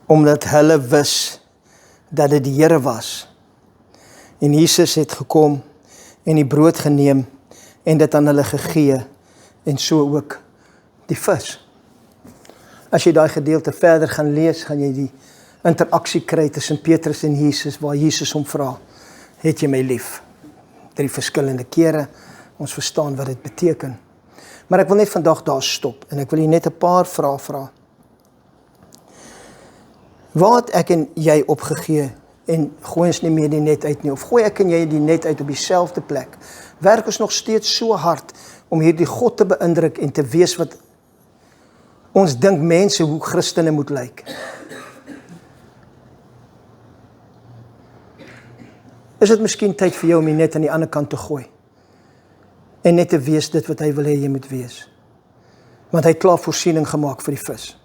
A: Omdat hulle wis dat dit die Here was. En Jesus het gekom en die brood geneem en dit aan hulle gegee en so ook die vis. As jy daai gedeelte verder gaan lees, gaan jy die interaksie kry tussen Petrus en Jesus, waar Jesus hom vra, het jy my lief? 3 verskillende kere, ons verstaan wat dit beteken. Maar ek wil net vandag daar stop en ek wil jy net 'n paar vrae vra. Waar het ek en jy opgegee en gooi ons nie meer die net uit nie, of gooi ek en jy die net uit op dieselfde plek? Werk ons nog steeds so hard om hierdie God te beïndruk en te wees wat ons dink mense hoe Christene moet lyk? Is dit miskien tyd vir jou om die net aan die ander kant te gooi? En net te wees dit wat hy wil hê jy moet wees? Want hy het klaar voorsiening gemaak vir die vis.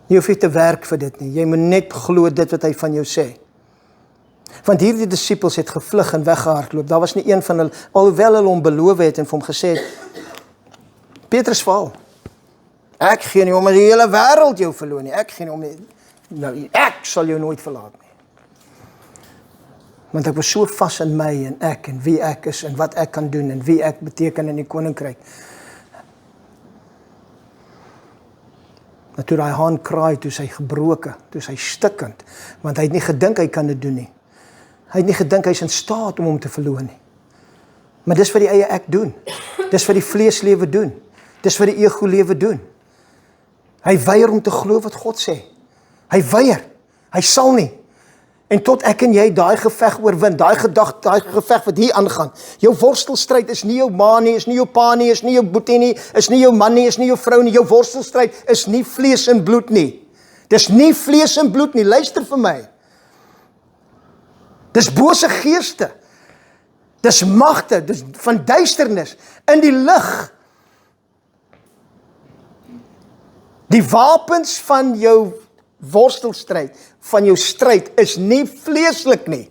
A: Jy hoef nie te werk vir dit nie. Jy moet net glo dit wat hy van jou sê. Want hierdie disippels het gevlug en weggehardloop. Daar was nie een van hulle, alhoewel hulle hom beloof het en vir hom gesê het, Petrus val. Ek gee nie om as die hele wêreld jou verloor nie. Ek gee nie om nie. Nou, ek sal jou nooit verlaat nie. Want ek was so vas in my en ek en wie ek is en wat ek kan doen en wie ek beteken in die koninkryk. Toe daai haan kraai, toe is hy gebroken, toe is hy stikkend, want hy het nie gedink hy kan dit doen nie. Hy het nie gedink hy is in staat om hom te verloor nie. Maar dis wat die eie ek doen. Dis wat die vleeslewe doen. Dis wat die ego lewe doen. Hy weier om te glo wat God sê. Hy weier. Hy sal nie. En tot ek en jy daai geveg oorwin, daai geveg wat hier aangaan. Jou worstelstryd is nie jou ma nie, is nie jou pa nie, is nie jou boetie nie, is nie jou man nie, is nie jou vrou nie. Jou worstelstryd is nie vlees en bloed nie. Dis nie vlees en bloed nie. Luister vir my. Dis bose geeste. Dis magte, dis van duisternis in die lig. Die wapens van jou worstelstryd, van jou stryd, is nie vleeslik nie.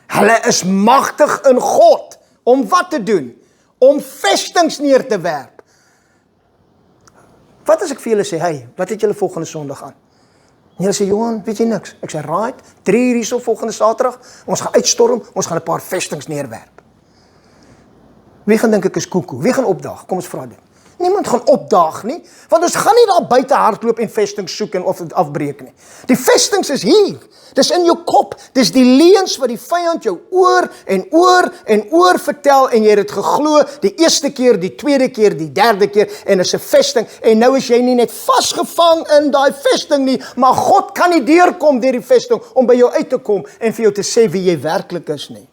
A: Hulle is magtig in God, om wat te doen? Om vestings neer te werp. Wat as ek vir julle sê, hey, wat het julle volgende Sondag aan? En julle sê, Johan, weet jy niks? Ek sê, right, 3 uur hierso volgende Saterdag, ons gaan uitstorm, ons gaan 'n paar vestings neerwerp. Wie gaan dink ek is koekoe? Wie gaan opdaag? Kom ons vra dit. Niemand gaan opdaag nie, want ons gaan nie daar buite hardloop en vestings soek en of dit afbreek nie. Die vestings is hier, dis in jou kop, dis die leuns wat die vyand jou oor en oor en oor vertel en jy het dit geglo, die eerste keer, die tweede keer, die derde keer en is 'n vesting en nou is jy nie net vasgevang in daai vesting nie, maar God kan nie deurkom deur die vesting om by jou uit te kom en vir jou te sê wie jy werklik is nie.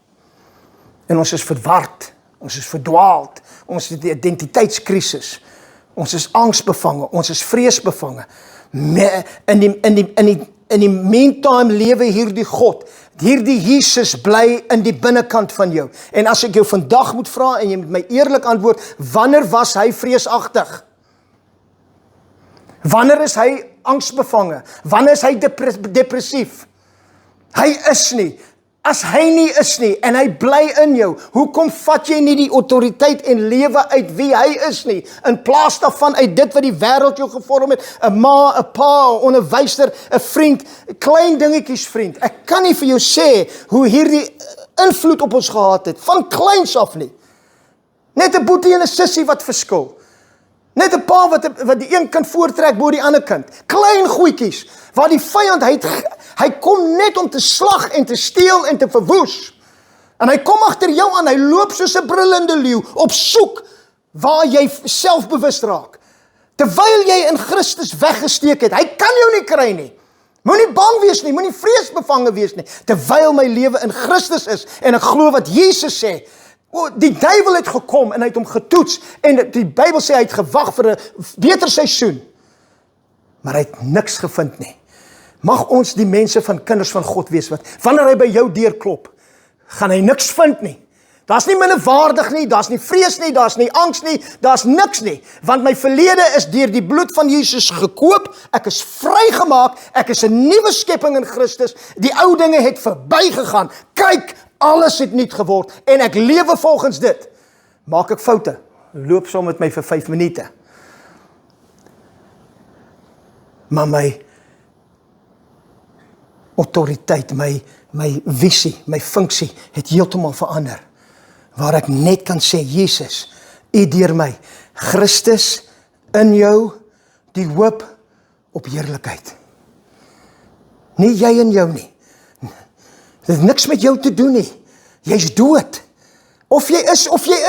A: En ons is verward, ons is verdwaald, ons het die identiteitskrisis, ons is angsbevange, ons is vreesbevange. In die meantime lewe hierdie God, hierdie Jesus bly in die binnekant van jou. En as ek jou vandag moet vra en jy moet my eerlik antwoord, wanneer was hy vreesagtig? Wanneer is hy angsbevange? Wanneer is hy depressief? Hy is nie. As hy nie is nie en hy bly in jou, hoekom vat jy nie die autoriteit en lewe uit wie hy is nie, in plaas daarvan uit dit wat die wêreld jou gevorm het, 'n ma, 'n pa, 'n onderwyser, 'n vriend, klein dingetjies vriend. Ek kan nie vir jou sê hoe hierdie invloed op ons gehad het, van kleins af nie. Net 'n boetie en 'n sussie wat verskil. Net 'n pa wat die een kind voortrek bo die ander kind. Klein goedjies, waar die vyand, hy kom net om te slag en te steel en te verwoes. En hy kom agter jou aan, hy loop soos 'n brullende leeu, op soek waar jy selfbewus raak. Terwyl jy in Christus weggesteek het, hy kan jou nie kry nie. Moenie bang wees nie, moenie vreesbevange wees nie. Terwyl my lewe in Christus is, en ek glo wat Jesus sê, die duiwel het gekom en hy het hom getoets, en die Bybel sê hy het gewag vir 'n beter seisoen. maar hy het niks gevind nie. Mag ons die mense van kinders van God wees, wat wanneer hy by jou deur klop, gaan hy niks vind nie. Daar's nie minderwaardig nie, daar's nie vrees nie, daar's nie angs nie, daar's niks nie, want my verlede is deur die bloed van Jesus gekoop, ek is vrygemaak, ek is 'n nuwe skepping in Christus, die ou dinge het verbygegaan, kyk, alles het nuut geword, en ek lewe volgens dit. Maak ek foute, loop saam met my vir 5 minute. Maar my autoriteit, my visie, my funksie het heeltemal verander. Waar ek net kan sê, Jesus, U deur my, Christus in jou, die hoop op heerlikheid. Nie jy in jou nie. Dit het niks met jou te doen nie. Jy's dood. Of jy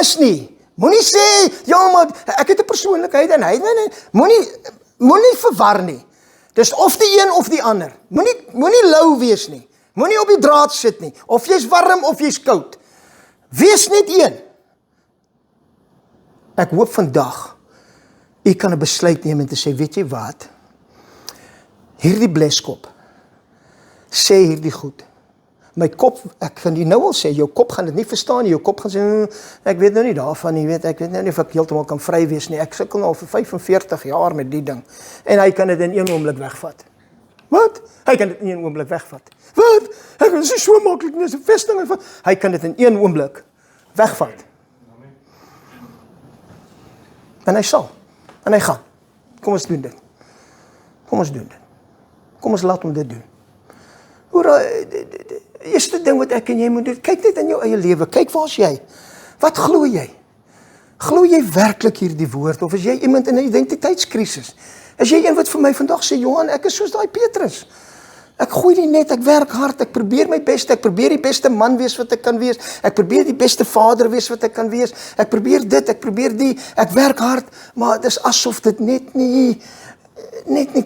A: is nie. Moenie sê, ja maar, ek het 'n persoonlikheid en hy, nee. Moenie verwar nie. Dis of die een of die ander. Moenie lou wees nie. Moenie op die draad sit nie. Of jy's warm of jy's koud. Wees net een. Ek hoop vandag, U kan 'n besluit neem en te sê, weet jy wat? Hierdie bleskop, sê hierdie goed. My kop, ek kan jy nou al sê, jou kop gaan dit nie verstaan nie, jou kop gaan sê, ek weet nou nie daarvan nie, ek weet nou nie of ek heeltemal kan vry wees nie, ek sukkel al vir 45 jaar met die ding, en hy kan dit in een oomblik wegvat. Wat? Hy kan dit in een oomblik wegvat. Wat? Ek is so maklik, dis 'n vesting, hy kan dit in een oomblik wegvat. En hy sal, en hy gaan. Kom ons doen dit. Kom ons laat hom dit doen. Eerste ding wat ek en jy moet doen, kyk net in jou eie lewe, kyk waar's jy? Wat glo jy? Glo jy werklik hierdie woord, of is jy iemand in 'n identiteitskrisis? Is jy een wat vir my vandag sê, Johan, ek is soos daai Petrus. Ek gooi die net, ek werk hard, ek probeer my beste, ek probeer die beste man wees wat ek kan wees, ek probeer die beste vader wees wat ek kan wees, ek probeer dit, ek probeer die, ek werk hard, maar dit is asof dit net nie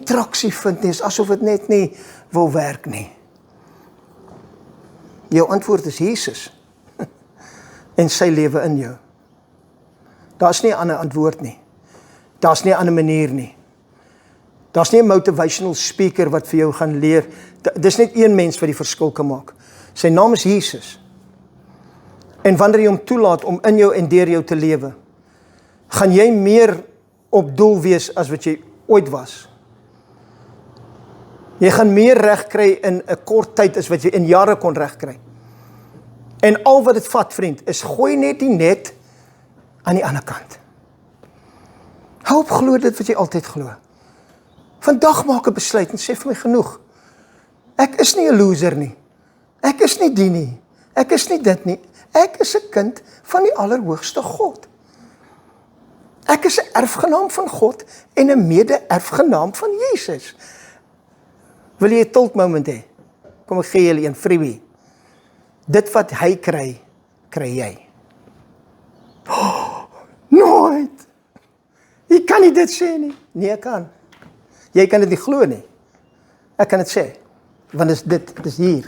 A: traksie vind nie, asof dit net nie wil werk nie. Jou antwoord is Jesus en sy lewe in jou. Daar's nie 'n ander antwoord nie. Daar's nie 'n ander manier nie. Daar's nie 'n motivational speaker wat vir jou gaan leer. Dis net een mens wat die verskil kan maak. Sy naam is Jesus. En wanneer jy hom toelaat om in jou en deur jou te lewe, gaan jy meer op doel wees as wat jy ooit was. Jy gaan meer reg kry in 'n kort tyd as wat jy in jare kon reg kry. En al wat dit vat, vriend, is gooi net die net aan die ander kant. Hou op glo dit wat jy altyd glo. Vandag maak 'n besluit en sê vir my genoeg. Ek is nie 'n loser nie. Ek is nie die nie. Ek is nie dit nie. Ek is 'n kind van die Allerhoogste God. Ek is 'n erfgenaam van God en 'n mede-erfgenaam van Jesus. Wil jy 'n tilt moment hê? Kom ek gee julle een freebie. Dit wat hy kry, kry jy. Oh, nooit! Jy kan nie dit sê nie. Nee, ek kan. Jy kan dit nie glo nie. Ek kan dit sê. Want dit is hier.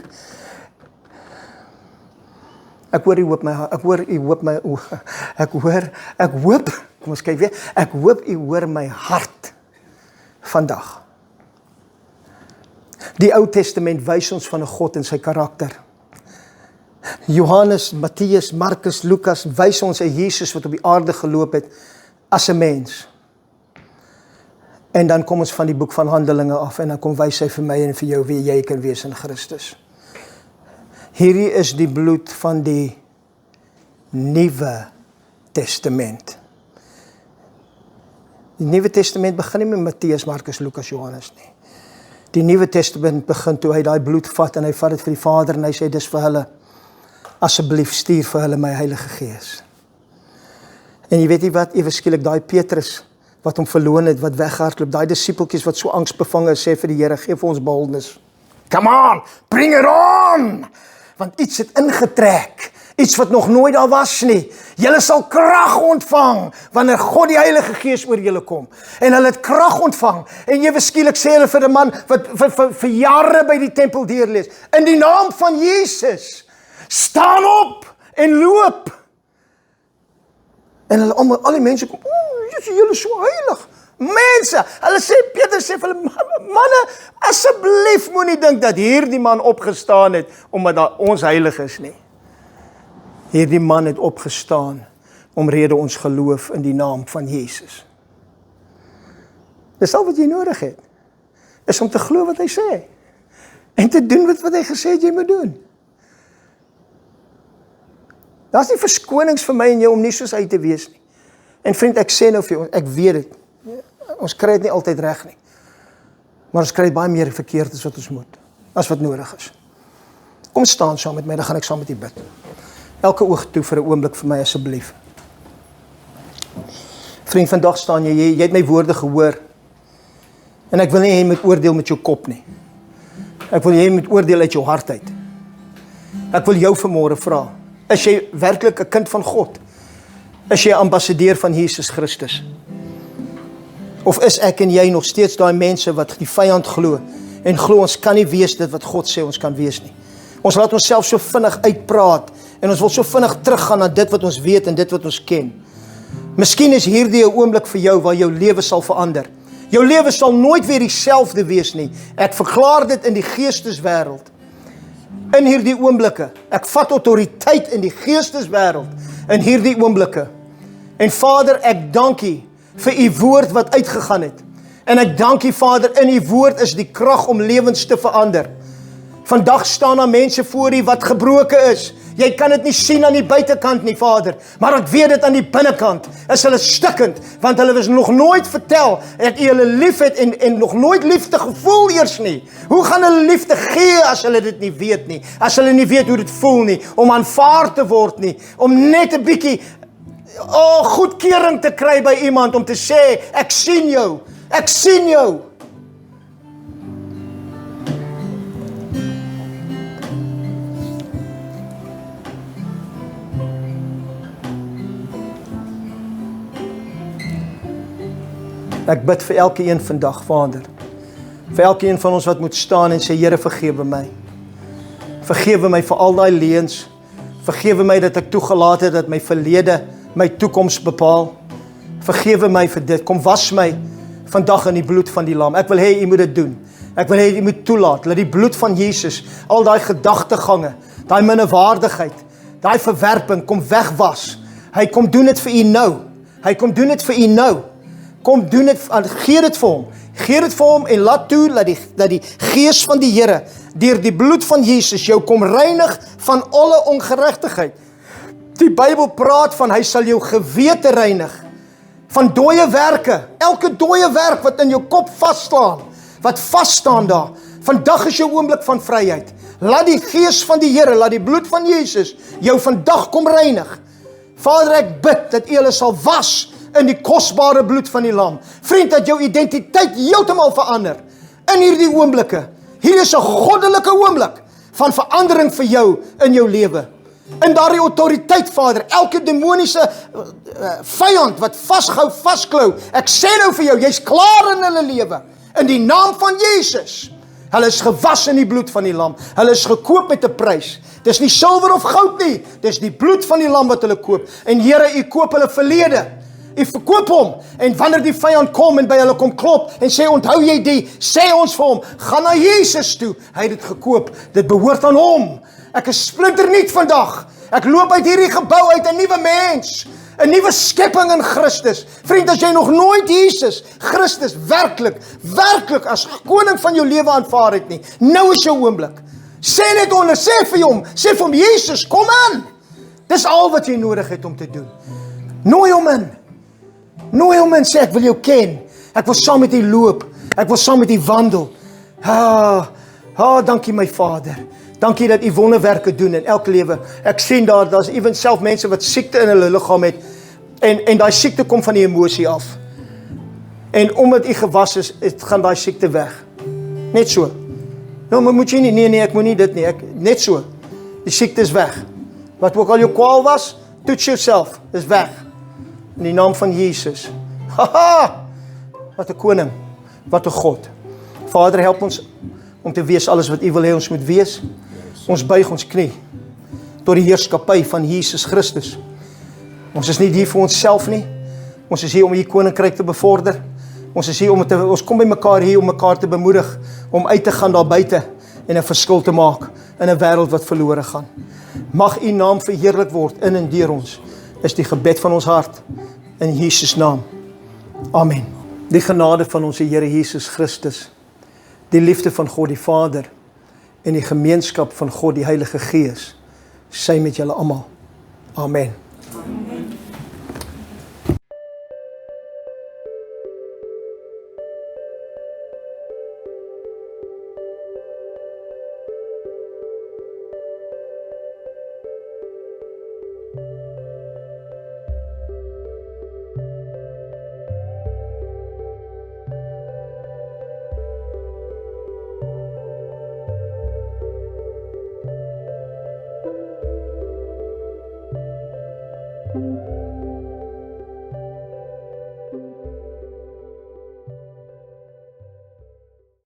A: Ek hoor u hoop my, kom ons kyk weer, ek hoop u hoor my hart vandag. Die Ou Testament wys ons van 'n God en sy karakter. Johannes, Matteus, Markus, Lukas wys ons 'n Jesus wat op die aarde geloop het as 'n mens. En dan kom ons van die boek van Handelinge af en dan kom wys hy vir my en vir jou wie jy kan wees in Christus. Hierdie is die bloed van die Nuwe Testament. Die Nuwe Testament begin nie met Matteus, Markus, Lukas, Johannes nie. Die Nuwe Testament begin toe hy daai bloed vat en hy vat dit vir die Vader en hy sê dis vir hulle. Asseblief stuur vir hulle my Heilige Gees. En jy weet nie wat, ewe skielik daai Petrus wat hom verloon het, wat weghardloop, daai disippeltjies wat so angsbevange is, sê vir die Here, gee vir ons boldness. Come on, bring it on! Want iets het ingetrek, iets wat nog nooit daar was nie. Julle sal krag ontvang, wanneer God die Heilige Gees oor julle kom. En hulle het krag ontvang, en ewe skielik sê hulle vir 'n man, wat vir jare by die tempel deurlees, in die naam van Jesus, staan op en loop. En hulle al die mense kom, julle is so heilig. Mense, Petrus sê vir hulle, manne, asseblief moenie dink dat hierdie man opgestaan het, omdat ons heilig is nie. Hierdie man het opgestaan, omrede ons geloof in die naam van Jesus. Dis al wat jy nodig het, is om te glo wat hy sê, en te doen wat hy gesê het jy moet doen. Daar's nie verskonings vir my en jou om nie soos hy te wees nie. En vriend, ek sê nou vir jou, ek weet dit, ons kry dit nie altyd reg nie, maar ons kry dit baie meer verkeerd as wat ons moet, as wat nodig is. Kom staan saam met my, dan gaan ek saam met u bid. Elke oog toe vir 'n oomblik vir my asseblief. Vriend, vandag staan jy het my woorde gehoor, en ek wil nie jy moet oordeel met jou kop nie. Ek wil jy moet oordeel uit jou hart uit. Ek wil jou vanmôre vra, is jy werklik 'n kind van God? Is jy 'n ambassadeur van Jesus Christus? Of is ek en jy nog steeds daai mense wat die vyand glo, en glo ons kan nie wees dit wat God sê ons kan wees nie. Ons laat onsself so vinnig uitpraat, en ons wil so vinnig teruggaan na dit wat ons weet en dit wat ons ken. Miskien is hierdie 'n oomblik vir jou waar jou lewe sal verander. Jou lewe sal nooit weer dieselfde wees nie. Ek verklaar dit in die geesteswêreld. In hierdie oomblikke, ek vat autoriteit in die geesteswêreld, in hierdie oomblikke. En Vader, ek dank U vir U woord wat uitgegaan het. En ek dank U, Vader, in U woord is die krag om lewens te verander. Vandag staan daar mense voor U wat gebroken is. Jy kan dit nie sien aan die buitekant nie, Vader, maar ek weet dit aan die binnekant, is hulle stikkend, want hulle is nog nooit vertel, dat U hulle lief het, en nog nooit liefde gevoel eers nie. Hoe gaan hulle liefde gee, as hulle dit nie weet nie, as hulle nie weet hoe dit voel nie, om aanvaar te word nie, om net 'n bietjie, goedkeuring te kry by iemand, om te sê, ek sien jou, ek sien jou. Ek bid vir elke een vandag, Vader, vir elke een van ons wat moet staan en sê, Here, vergewe my. Vergewe my vir al daai leuns. Vergewe my dat ek toegelaat het dat my verlede my toekoms bepaal. Vergewe my vir dit. Kom was my vandag in die bloed van die lam. Ek wil hê U moet dit doen. Ek wil hê U moet toelaat, dat die bloed van Jesus, al daai gedagtegange, daai minderwaardigheid, daai verwerping, kom wegwas. Hy kom doen dit vir U nou. Hy kom doen dit vir U nou. Kom doen dit, gee dit vir hom. Gee dit vir hom en laat toe dat die gees van die Here deur die bloed van Jesus jou kom reinig van alle ongeregtigheid. Die Bybel praat van hy sal jou gewete reinig van dooie werke. Elke dooie werk wat in jou kop vasstaan, wat vasstaan daar. Vandag is jou oomblik van vryheid. Laat die gees van die Here, laat die bloed van Jesus jou vandag kom reinig. Vader, ek bid dat U hulle sal was in die kosbare bloed van die lam. Vriend, dat jou identiteit heeltemal verander. In hierdie oomblikke. Hier is 'n goddelike oomblik van verandering vir jou in jou lewe. In daardie autoriteit, Vader, elke demoniese vyand wat vasklou, ek sê nou vir jou, jy's klaar in hulle lewe. In die naam van Jesus. Hulle is gewas in die bloed van die lam. Hulle is gekoop met 'n prys. Dis nie silwer of goud nie. Dis die bloed van die lam wat hulle koop. En Here, U koop hulle verlede. U verkoop hom, en wanneer die vyand kom en by hulle kom klop en sê, onthou jy die, sê ons vir hom, gaan na Jesus toe, hy het dit gekoop, dit behoort aan hom. Ek is splinternuut vandag, ek loop uit hierdie gebou uit 'n nuwe mens, 'n nuwe skepping in Christus. Vriend, as jy nog nooit Jesus Christus werklik as koning van jou lewe aanvaar het nie, nou is jou oomblik. Sê net onder, sê vir hom, Jesus, kom aan. Dis al wat jy nodig het om te doen. Nooi hom in. Nooi hom in, sê ek wil jou ken. Ek wil saam met U loop. Ek wil saam met U wandel. Dankie my Vader. Dankie dat U wonderwerke doen in elke lewe. Ek sien daar's ewen self mense wat siekte in hulle liggaam het en daai siekte kom van die emosie af. En omdat U gewas is, gaan daai siekte weg. Net so. Nou, maar moet jy nie, nee, ek moet nie dit nie. Net so. Die siekte is weg. Wat ook al jou kwaal was, toets jouself, is weg. In die naam van Jesus. Wat 'n koning, wat 'n God. Vader, help ons om te wees alles wat U wil hê ons moet wees. Ons buig ons knie tot die heerskappy van Jesus Christus. Ons is nie hier vir onsself nie. Ons is hier om U koninkryk te bevorder. Ons is hier ons kom by mekaar hier om mekaar te bemoedig, om uit te gaan daar buite en 'n verskil te maak in 'n wêreld wat verlore gaan. Mag U naam verheerlik word in en deur ons, is die gebed van ons hart, in Jesus naam. Amen. Die genade van ons Here Jesus Christus, die liefde van God die Vader, en die gemeenskap van God die Heilige Gees, sy met julle almal. Amen.